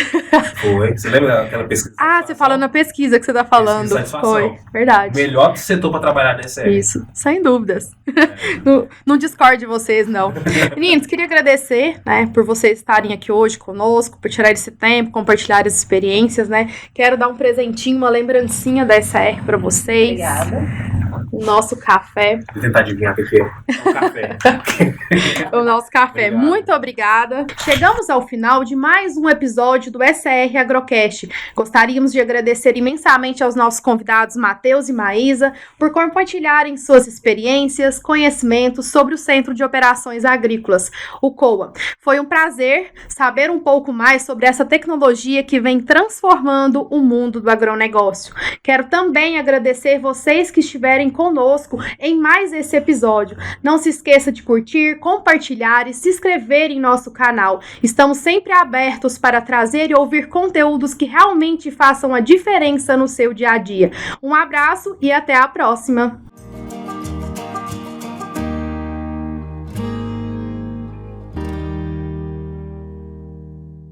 Foi. Você lembra daquela pesquisa? Você falou na pesquisa que você tá falando. Foi, verdade. Melhor setor para trabalhar nessa área. Isso, sem dúvidas. Não discordo de vocês, não. Meninos, queria agradecer, né, por vocês estarem aqui hoje conosco, por tirar esse tempo, compartilhar as experiências, né? Quero dar um presentinho, uma lembrancinha da SR para vocês. Obrigada. O nosso café. Vou tentar adivinhar o que é. O café. O nosso café. Obrigado. Muito obrigada. Chegamos ao final de mais um episódio do SR Agrocast. Gostaríamos de agradecer imensamente aos nossos convidados Matheus e Maísa por compartilharem suas experiências, conhecimentos sobre o Centro de Operações Agrícolas, o COA. Foi um prazer saber um pouco mais sobre essa tecnologia que vem transformando o mundo do agronegócio. Quero também agradecer vocês que estiverem conosco em mais esse episódio. Não se esqueça de curtir, compartilhar e se inscrever em nosso canal. Estamos sempre abertos para trazer e ouvir conteúdos que realmente façam a diferença no seu dia a dia. Um abraço e até a próxima!